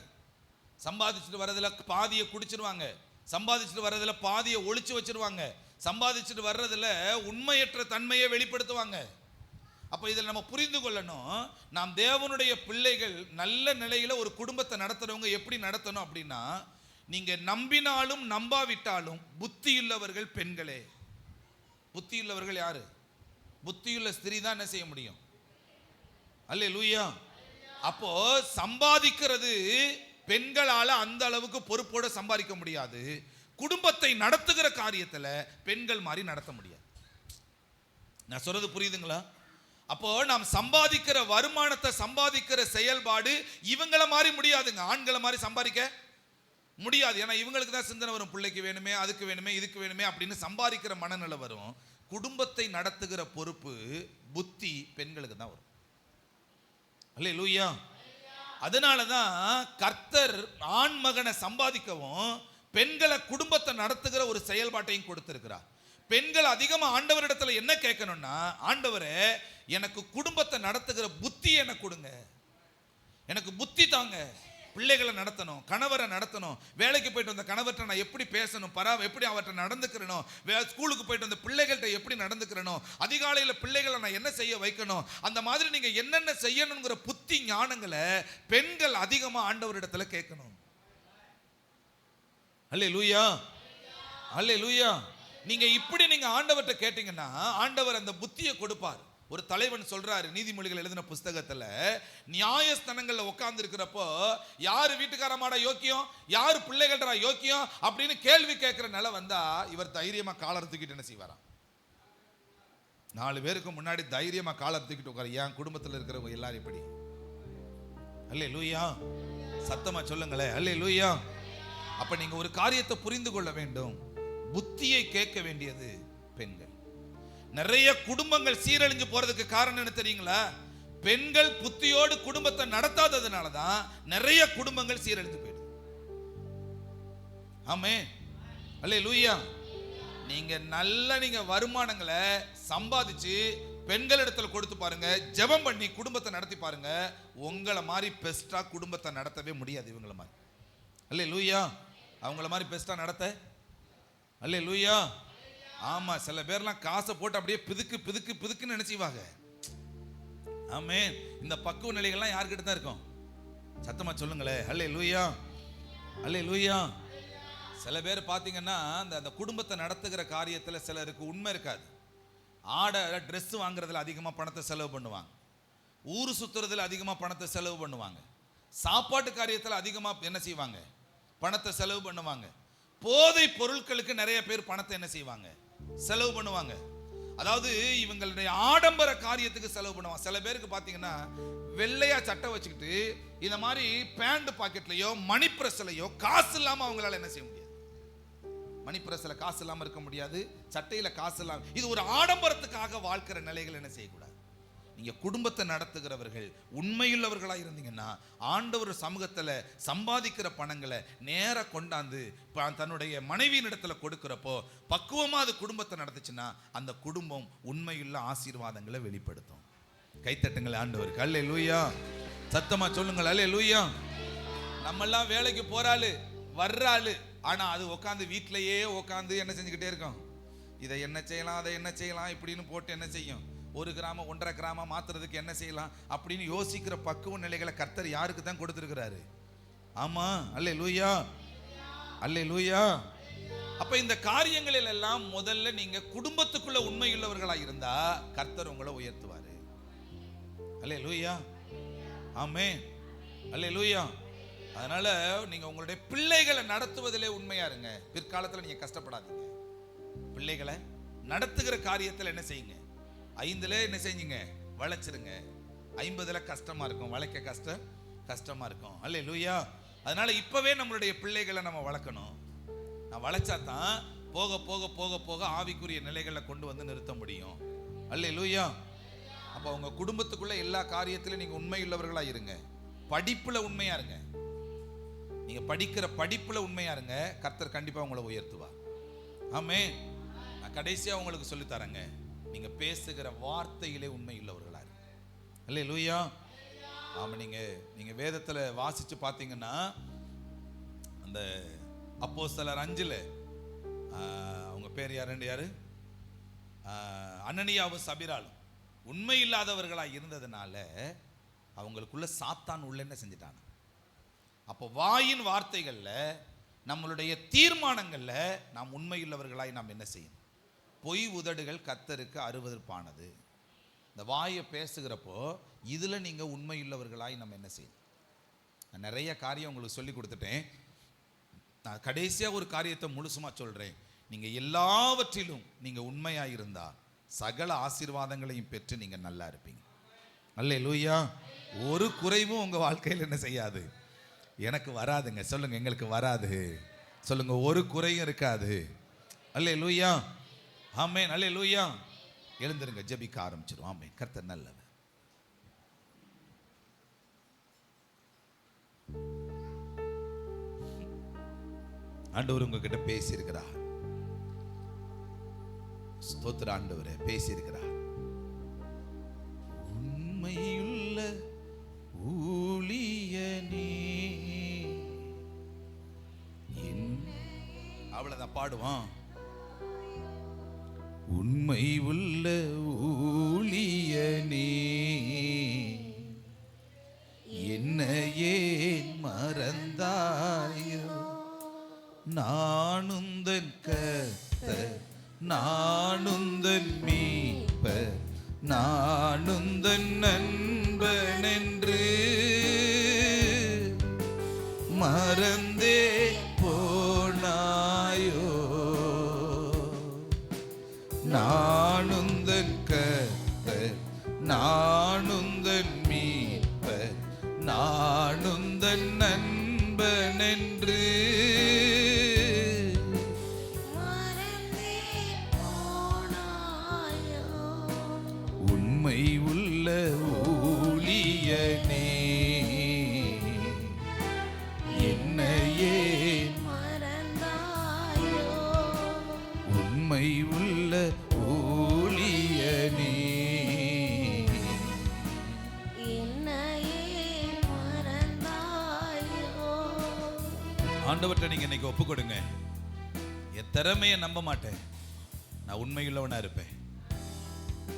சம்பாதிச்சுட்டு வர்றதுல பாதியை குடிச்சிருவாங்க, சம்பாதிச்சுட்டு வர்றதுல பாதியை ஒளிச்சு வச்சிருவாங்க, சம்பாதிச்சுட்டு வர்றதுல உண்மையற்ற தன்மையை வெளிப்படுத்துவாங்க. அப்போ இதில் நம்ம புரிந்து கொள்ளணும், நாம் தேவனுடைய பிள்ளைகள் நல்ல நிலையில் ஒரு குடும்பத்தை நடத்துறவங்க எப்படி நடத்தணும் அப்படின்னா, நீங்க நம்பினாலும் நம்பாவிட்டாலும் புத்தியுள்ளவர்கள் பெண்களே. புத்தியுள்ளவர்கள் யாரு? புத்தியுள்ள ஸ்திரீ தான் என்ன செய்ய முடியும்? அல்லேலூயா. அப்போ சம்பாதிக்கிறது பெண்களால அந்த அளவுக்கு பொறுப்போட சம்பாதிக்க முடியாது. குடும்பத்தை நடத்துகிற காரியத்துல பெண்கள் மாதிரி நடத்த முடியாது. நான் சொல்றது புரியுதுங்களா? அப்போ நாம் சம்பாதிக்கிற வருமானத்தை, சம்பாதிக்கிற செயல்பாடு இவங்கள மாதிரி முடியாதுங்க, ஆண்களை மாதிரி சம்பாதிக்க முடியாது. ஏன்னா இவங்களுக்கு தான் சிந்தனை வரும், பிள்ளைக்கு வேணுமே, அதுக்கு வேணுமே, இதுக்கு வேணுமே அப்படின்னு சம்பாதிக்கிற மனநிலை வரும். குடும்பத்தை நடத்துகிற பொறுப்பு, புத்தி பெண்களுக்கு தான் வரும். அல்லேலூயா. அதனாலதான் கர்த்தர் ஆண் மகனை சம்பாதிக்கவும் பெண்களை குடும்பத்தை நடத்துகிற ஒரு செயல்பாட்டையும் கொடுத்திருக்கிறார். பெண்கள் அதிகமா ஆண்டவரிடத்துல என்ன கேட்கணும்னா, ஆண்டவரே எனக்கு குடும்பத்தை நடத்துகிற புத்தி எனக்கு கொடுங்க, எனக்கு புத்தி தாங்க. பிள்ளைகளை நடத்தணும், கணவரை நடத்தணும், வேலைக்கு போயிட்டு வந்த கணவர்கிட்ட நான் எப்படி பேசணும், எப்படி அவர்கிட்ட நடந்துக்கிறணும், ஸ்கூலுக்கு போயிட்டு வந்த பிள்ளைகள்கிட்ட எப்படி நடந்துக்கிறணும், அதிகாலையில் பிள்ளைகளை நான் என்ன செய்ய வைக்கணும், அந்த மாதிரி நீங்க என்னென்ன செய்யணுங்கிற புத்தி ஞானங்களை பெண்கள் அதிகமா ஆண்டவரிடத்துல கேட்கணும். அல்லேலூயா, அல்லேலூயா. நீங்க இப்படி நீங்க ஆண்டவர்கிட்ட கேட்டீங்கன்னா ஆண்டவர் அந்த புத்தியை கொடுப்பார். ஒரு தலைவன் சொல்றாரு நீதிமொழிகள் எழுதின புஸ்தகத்துல, நியாயஸ்தானங்கள்ல உட்கார்ந்து இருக்கிறப்போ யாரு வீட்டுக்காரமாடா யோக்கியம், யாரு பிள்ளைகள்டா யோக்கியம் அப்படின்னு கேள்வி கேட்கிற நிலை வந்தா இவர் தைரியமா காலர் தூக்கிட்டு என்ன செய்வாராம்? 4 பேருக்கு முன்னாடி தைரியமா காலர் தூக்கிட்டு உட்காரு. என் குடும்பத்தில் இருக்கிறவங்க எல்லாரும் எப்படி? அல்லேலூயா. சத்தமா சொல்லுங்களேன், அல்லேலூயா. அப்ப நீங்க ஒரு காரியத்தை புரிந்து கொள்ள வேண்டும், புத்தியை கேட்க வேண்டியது பெண்கள். நிறைய குடும்பங்கள் சீரழிஞ்சு போறதுக்கு காரணம் என்ன தெரியுங்களா? பெண்கள் புத்தியோடு குடும்பத்தை நடத்தாததுனாலதான் நிறைய குடும்பங்கள் சீரழிஞ்சு போயிடுது. ஆமென், அல்லேலூயா. நீங்க வருமானங்களை சம்பாதிச்சு பெண்களிடத்துல கொடுத்து பாருங்க, ஜெபம் பண்ணி குடும்பத்தை நடத்தி பாருங்க, உங்களை மாதிரி பெஸ்டா குடும்பத்தை நடத்தவே முடியாது இவங்கள மாதிரி. அல்லேலூயா. அவங்கள மாதிரி பெஸ்டா நடத்த, அல்லேலூயா. ஆமா, சில பேர்லாம் காசை போட்டு அப்படியே பிதுக்கு பிதுக்கு பிதுக்குன்னு நினைச்சுவாங்க. ஆமென். இந்த பக்குவ நிலைகள்லாம் யார்கிட்ட தான் இருக்கும்? சத்தமா சொல்லுங்களேன், அல்லேலூயா, அல்லேலூயா. சில பேர் பார்த்தீங்கன்னா அந்த குடும்பத்தை நடத்துகிற காரியத்தில் சிலருக்கு உண்மை இருக்காது. ஆடை ட்ரெஸ் வாங்குறதுல அதிகமாக பணத்தை செலவு பண்ணுவாங்க, ஊர் சுற்றுறதுல அதிகமாக பணத்தை செலவு பண்ணுவாங்க, சாப்பாட்டு காரியத்தில் அதிகமாக என்ன செய்வாங்க? பணத்தை செலவு பண்ணுவாங்க. போதை பொருட்களுக்கு நிறைய பேர் பணத்தை என்ன செய்வாங்க? செலவு பண்ணுவாங்க. அதாவது இவங்களுடைய ஆடம்பர காரியத்துக்கு செலவு பண்ணுவாங்க. சில பேருக்கு பார்த்தீங்கன்னா வெள்ளையா சட்டை வச்சுக்கிட்டு இந்த மாதிரி பேண்ட் பாக்கெட்லயோ மணி பிரஸ்லயோ காசு இல்லாம அவங்களால என்ன செய்ய முடியாது? மணி பிரஸ்ல காசு இல்லாம இருக்க முடியாது, சட்டையில காசு இல்லாம. இது ஒரு ஆடம்பரத்துக்காக வாழ்க்கிற நிலைகள் என்ன செய்யக்கூடாது. நீங்க குடும்பத்தை நடத்துகிறவர்கள் உண்மையுள்ளவர்களா இருந்தீங்கன்னா ஆண்டவர் சமூகத்துல சம்பாதிக்கிற பணங்களை நேர கொண்டாந்து தன்னுடைய மனைவியின் இடத்துல கொடுக்கிறப்போ பக்குவமா அது குடும்பத்தை நடத்துச்சுன்னா அந்த குடும்பம் உண்மையுள்ள ஆசீர்வாதங்களை வெளிப்படுத்தும். கைத்தட்டுங்கள் ஆண்டவருக்கு, அல்லேலூயா. சத்தமா சொல்லுங்கள், அல்லேலூயா. நம்மெல்லாம் வேலைக்கு போறாளு வர்றாளு, ஆனா அது உட்காந்து வீட்டிலேயே உட்காந்து என்ன செஞ்சுக்கிட்டே இருக்கோம்? இதை என்ன செய்யலாம், அதை என்ன செய்யலாம் இப்படின்னு போட்டு என்ன செய்யும்? 1 கிராமம் 1.5 கிராமம் மாத்துறதுக்கு என்ன செய்யலாம் அப்படின்னு யோசிக்கிற பக்குவ நிலைகளை கர்த்தர் யாருக்கு தான் கொடுத்திருக்கிறாரு? ஆமா, அல்லேலூயா, அல்லேலூயா. அப்ப இந்த காரியங்களில் எல்லாம் முதல்ல நீங்க குடும்பத்துக்குள்ள உண்மையுள்ளவர்களா இருந்தா கர்த்தர் உங்களை உயர்த்துவாரு. அல்லேலூயா, ஆமென், அல்லேலூயா. அதனால நீங்க உங்களுடைய பிள்ளைகளை நடத்துவதிலே உண்மையா இருங்க. பிற்காலத்துல நீங்க கஷ்டப்படாதீங்க. பிள்ளைகளை நடத்துகிற காரியத்தில் என்ன செய்யுங்க? 5ல என்ன செஞ்சீங்க? வளைச்சிருங்க. 50ல கஷ்டமா இருக்கும், வளைக்க கஷ்டமா இருக்கும். அல்லேலூயா. அதனால இப்பவே நம்மளுடைய பிள்ளைகளை நம்ம வளர்க்கணும். நான் வளைச்சா தான் போக போக போக போக ஆவிக்குரிய நிலைகளை கொண்டு வந்து நிறுத்த முடியும். அல்லேலூயா. அப்ப உங்க குடும்பத்துக்குள்ள எல்லா காரியத்திலும் நீங்க உண்மையுள்ளவர்களா இருங்க. படிப்புல உண்மையா இருங்க. நீங்க படிக்கிற படிப்புல உண்மையா இருங்க, கர்த்தர் கண்டிப்பா உங்களை உயர்த்துவார். ஆமென். நான் கடைசியா உங்களுக்கு சொல்லி தரேங்க, நீங்க பேசுகிற வார்த்தையிலே உண்மையுள்ளவர்களா இருங்க. அல்லேலூயா. ஆமா, நீங்க வேதத்துல வாசிச்சு பார்த்தீங்கன்னா அந்த அப்போஸ்தலர் 5 அவங்க பேர் யாரு அனனியாவும் சபிராலும் உண்மை இல்லாதவர்களாக இருந்ததுனால அவங்களுக்குள்ள சாத்தான் உள்ள என்ன செஞ்சிட்டாங்க. அப்போ வாயின் வார்த்தைகளில் நம்மளுடைய தீர்மானங்களில் நாம் உண்மையுள்ளவர்களாய் நாம் என்ன செய்யணும். பொய் உதடுகள் கர்த்தருக்கு அருவருப்பானது. இந்த வாயை பேசுகிறப்போ இதில் நீங்கள் உண்மையுள்ளவர்களாய் நம்ம என்ன செய்யணும். நான் நிறைய காரியம் உங்களுக்கு சொல்லி கொடுத்துட்டேன். நான் கடைசியாக ஒரு காரியத்தை முழுசுமாக சொல்கிறேன். நீங்கள் எல்லாவற்றிலும் நீங்கள் உண்மையாக இருந்தால் சகல ஆசீர்வாதங்களையும் பெற்று நீங்கள் நல்லா இருப்பீங்க. அல்லேலூயா. ஒரு குறைவும் உங்கள் வாழ்க்கையில் என்ன செய்யாது, எனக்கு வராதுங்க. சொல்லுங்க, எங்களுக்கு வராது. சொல்லுங்க, ஒரு குறையும் இருக்காது. அல்லேலூயா, ஆமென். அல்லேலூயா. எழுந்திருங்க, ஜெபிக்க ஆரம்பிச்சிடும். ஆமென். கர்த்தர் நல்லவர். ஆண்டவர் உங்ககிட்ட பேசியிருக்கிறார். ஸ்தோத்திர ஆண்டவரே, பேசியிருக்கிறார். உண்மையுள்ள ஊழியனே, அவ்வளவுதான் பாடுவான். உண்மை உள்ள ஊழியனே, என்னையே மறந்தாயோ, நானுந்தன் கர்த்தர், நானுந்தன் மீட்பர், நானுந்தன் நண்பன் என்று மறந்தே போனாயோ, நானுந்தன் கர்த்தர், நானுந்தன் மீட்பர், நானுந்தன் நண்பன் என்று உண்மை உள்ள ஊழியனே, என்னையே மறந்தாயோ, உண்மை உள்ள ஊழியனே, என்னையே மறந்தாயோ. ஆண்டவர்கிட்ட நீங்க இன்னைக்கு ஒப்பு கொடுங்க. என் திறமையை நம்ப மாட்டேன், நான் உண்மையுள்ளவனா இருப்பேன்.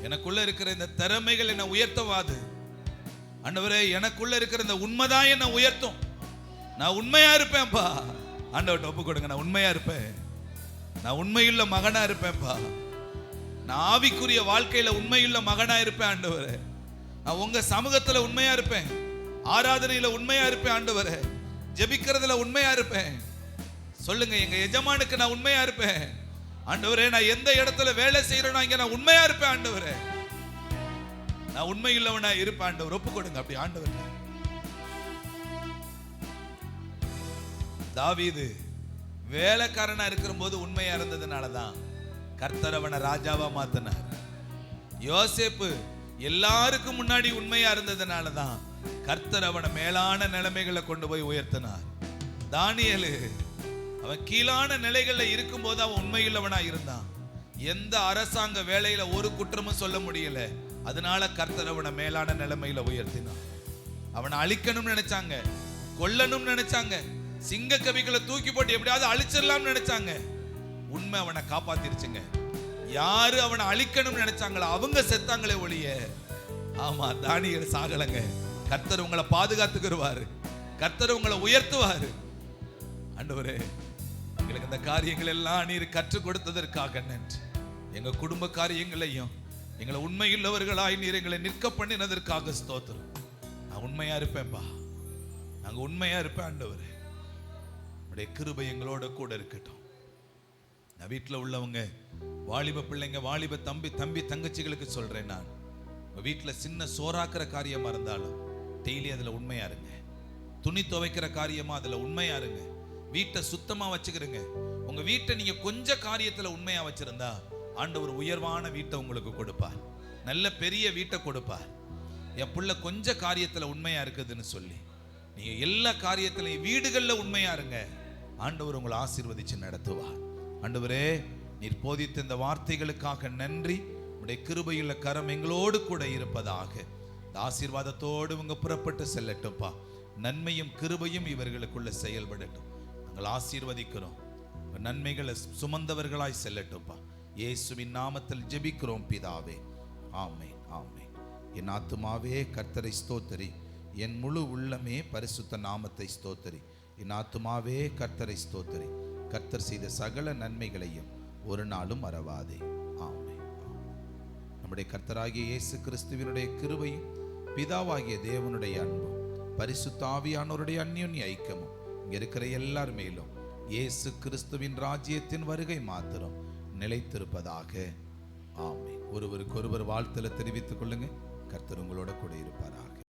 எனக்குள்ள இருக்கிற இந்த திறமைகள் என்னை உயர்த்தவாது. ஆண்டவரே, எனக்குள்ள இருக்கிற இந்த உண்மைதான் என்னை உயர்த்தும். நான் உண்மையா இருப்பேன்ப்பா. ஆண்டவர்கிட்ட ஒப்பு கொடுங்க. நான் உண்மையா இருப்பேன், நான் உண்மையுள்ள மகனா இருப்பேன்ப்பா. நான் ஆவிக்குரிய வாழ்க்கையில உண்மையுள்ள மகனா இருப்பேன் ஆண்டவரே. நான் உங்க சமூகத்துல உண்மையா இருப்பேன், ஆராதனையில உண்மையா இருப்பேன் ஆண்டவரே, ஜெபிக்கிறதுல உண்மையா இருப்பேன். சொல்லுங்க, எங்க எஜமானுக்கு நான் உண்மையா இருப்பேன் ஆண்டவரே. நான் எந்த இடத்துல வேலை செய்யறேனோ அங்க நான் உண்மையா இருப்பேன் ஆண்டவரே. நான் உண்மையுள்ளவனா இருப்பேன் ஆண்டவர். ஒப்பு கொடுங்க அப்படி ஆண்டவர். தாவீது வேலைக்காரனா இருக்கிற போது உண்மையா இருந்ததுனாலதான் கர்த்தர் அவனை ராஜாவா மாத்தினார். யோசேப்பு எல்லாருக்கும் முன்னாடி உண்மையா இருந்ததுனாலதான் கர்த்தர் அவனை மேலான நிலைமைகளை கொண்டு போய் உயர்த்தினார். தானியேலு அவன் கீழான நிலைகள்ல இருக்கும் போது அவன் உண்மையுள்ளவனா இருந்தான். எந்த அரசாங்க வேலையில ஒரு குற்றமும் சொல்ல முடியல. அதனால கர்த்தர் அவனை மேலான நிலைமையில உயர்த்தினான். அவனை அழிக்கணும்னு நினைச்சாங்க, கொல்லணும்னு நினைச்சாங்க, சிங்க கவிகளை தூக்கி போட்டு எப்படியாவது அழிச்சிடலாம்னு நினைச்சாங்க. உண்மை அவனை காப்பாத்திருச்சுங்க. யாரு அவனை அழிக்கணும்னு நினைச்சாங்களோ அவங்க செத்தாங்களே ஒழிய, ஆமா, தானியேல் சாகலங்க. கர்த்தர் உங்களை பாதுகாத்துக்குருவாரு, கர்த்தர் உங்களை உயர்த்துவாரு. ஆண்டவரே, எங்களுக்கு இந்த காரியங்கள் எல்லாம் நீர் கற்றுக் கொடுத்ததற்காக நன்றி. எங்க குடும்ப காரியங்களையும் எங்களை உண்மையுள்ளவர்களாய் நீர் எங்களை நிற்க பண்ணினதற்காக ஸ்தோத்திரம். நான் உண்மையா இருப்பேன்பா, நாங்க உண்மையா இருப்பேன் ஆண்டவரே. உடைய கிருபை எங்களோட கூட இருக்கட்டும். நான் வீட்டில் உள்ளவங்க, வாலிப பிள்ளைங்க, வாலிப தம்பி தங்கச்சிகளுக்கு சொல்றேன், நான் உங்க வீட்டில் சின்ன சோறாக்குற காரியமா இருந்தாலும் டெய்லி அதுல உண்மையா இருங்க. துணி துவைக்கிற காரியமா அதுல உண்மையா இருங்க. வீட்டை சுத்தமா வச்சுக்கிறங்க. உங்க வீட்டை நீங்க கொஞ்ச காரியத்துல உண்மையா வச்சிருந்தா ஆண்டவர் உயர்வான வீட்டை உங்களுக்கு கொடுப்பார், நல்ல பெரிய வீட்டை கொடுப்பார். என் புள்ள கொஞ்ச காரியத்துல உண்மையா இருக்குதுன்னு சொல்லி நீங்க எல்லா காரியத்திலையும் வீடுகள்ல உண்மையா இருங்க. ஆண்டவர் உங்களை ஆசீர்வதிச்சு நடத்துவார். ஆண்டவரே, நீர் போதித்த இந்த வார்த்தைகளுக்காக நன்றி. உடைய கிருபையுள்ள கரம் எங்களோடு கூட இருப்பதாக. இந்த ஆசீர்வாதத்தோடு உங்க புறப்பட்டு செல்லட்டும்பா. நன்மையும் கிருபையும் இவர்களுக்குள்ள செயல்படட்டும். நாங்கள் ஆசீர்வதிக்கிறோம். நன்மைகளை சுமந்தவர்களாய் செல்லட்டும்பா. இயேசுவின் நாமத்தில் ஜெபிக்கிறோம் பிதாவே. ஆமென், ஆமென். என் ஆத்துமாவே கர்த்தரை ஸ்தோத்திரி, என் முழு உள்ளமே பரிசுத்த நாமத்தை ஸ்தோத்திரி. என் ஆத்துமாவே கர்த்தரை ஸ்தோத்திரி, கர்த்தர் செய்த சகல நன்மைகளையும் ஒரு நாளும் மறவாதே. ஆமென். நம்முடைய கர்த்தராகிய இயேசு கிறிஸ்துவினுடைய கிருபையும் பிதாவாகிய தேவனுடைய அன்பும் பரிசுத்த ஆவியானவருடைய அந்யோன்ய ஐக்கியமும் இங்க இருக்கிற எல்லார் மேலும் இயேசு கிறிஸ்துவின் ராஜ்யத்தின் வருகை மாத்திரம் நிலைத்திருப்பதாக. ஆமென். ஒருவருக்கு ஒருவர் வாழ்த்துல தெரிவித்துக் கொள்ளுங்க. கர்த்தர் உங்களோட கூட இருப்பாராக.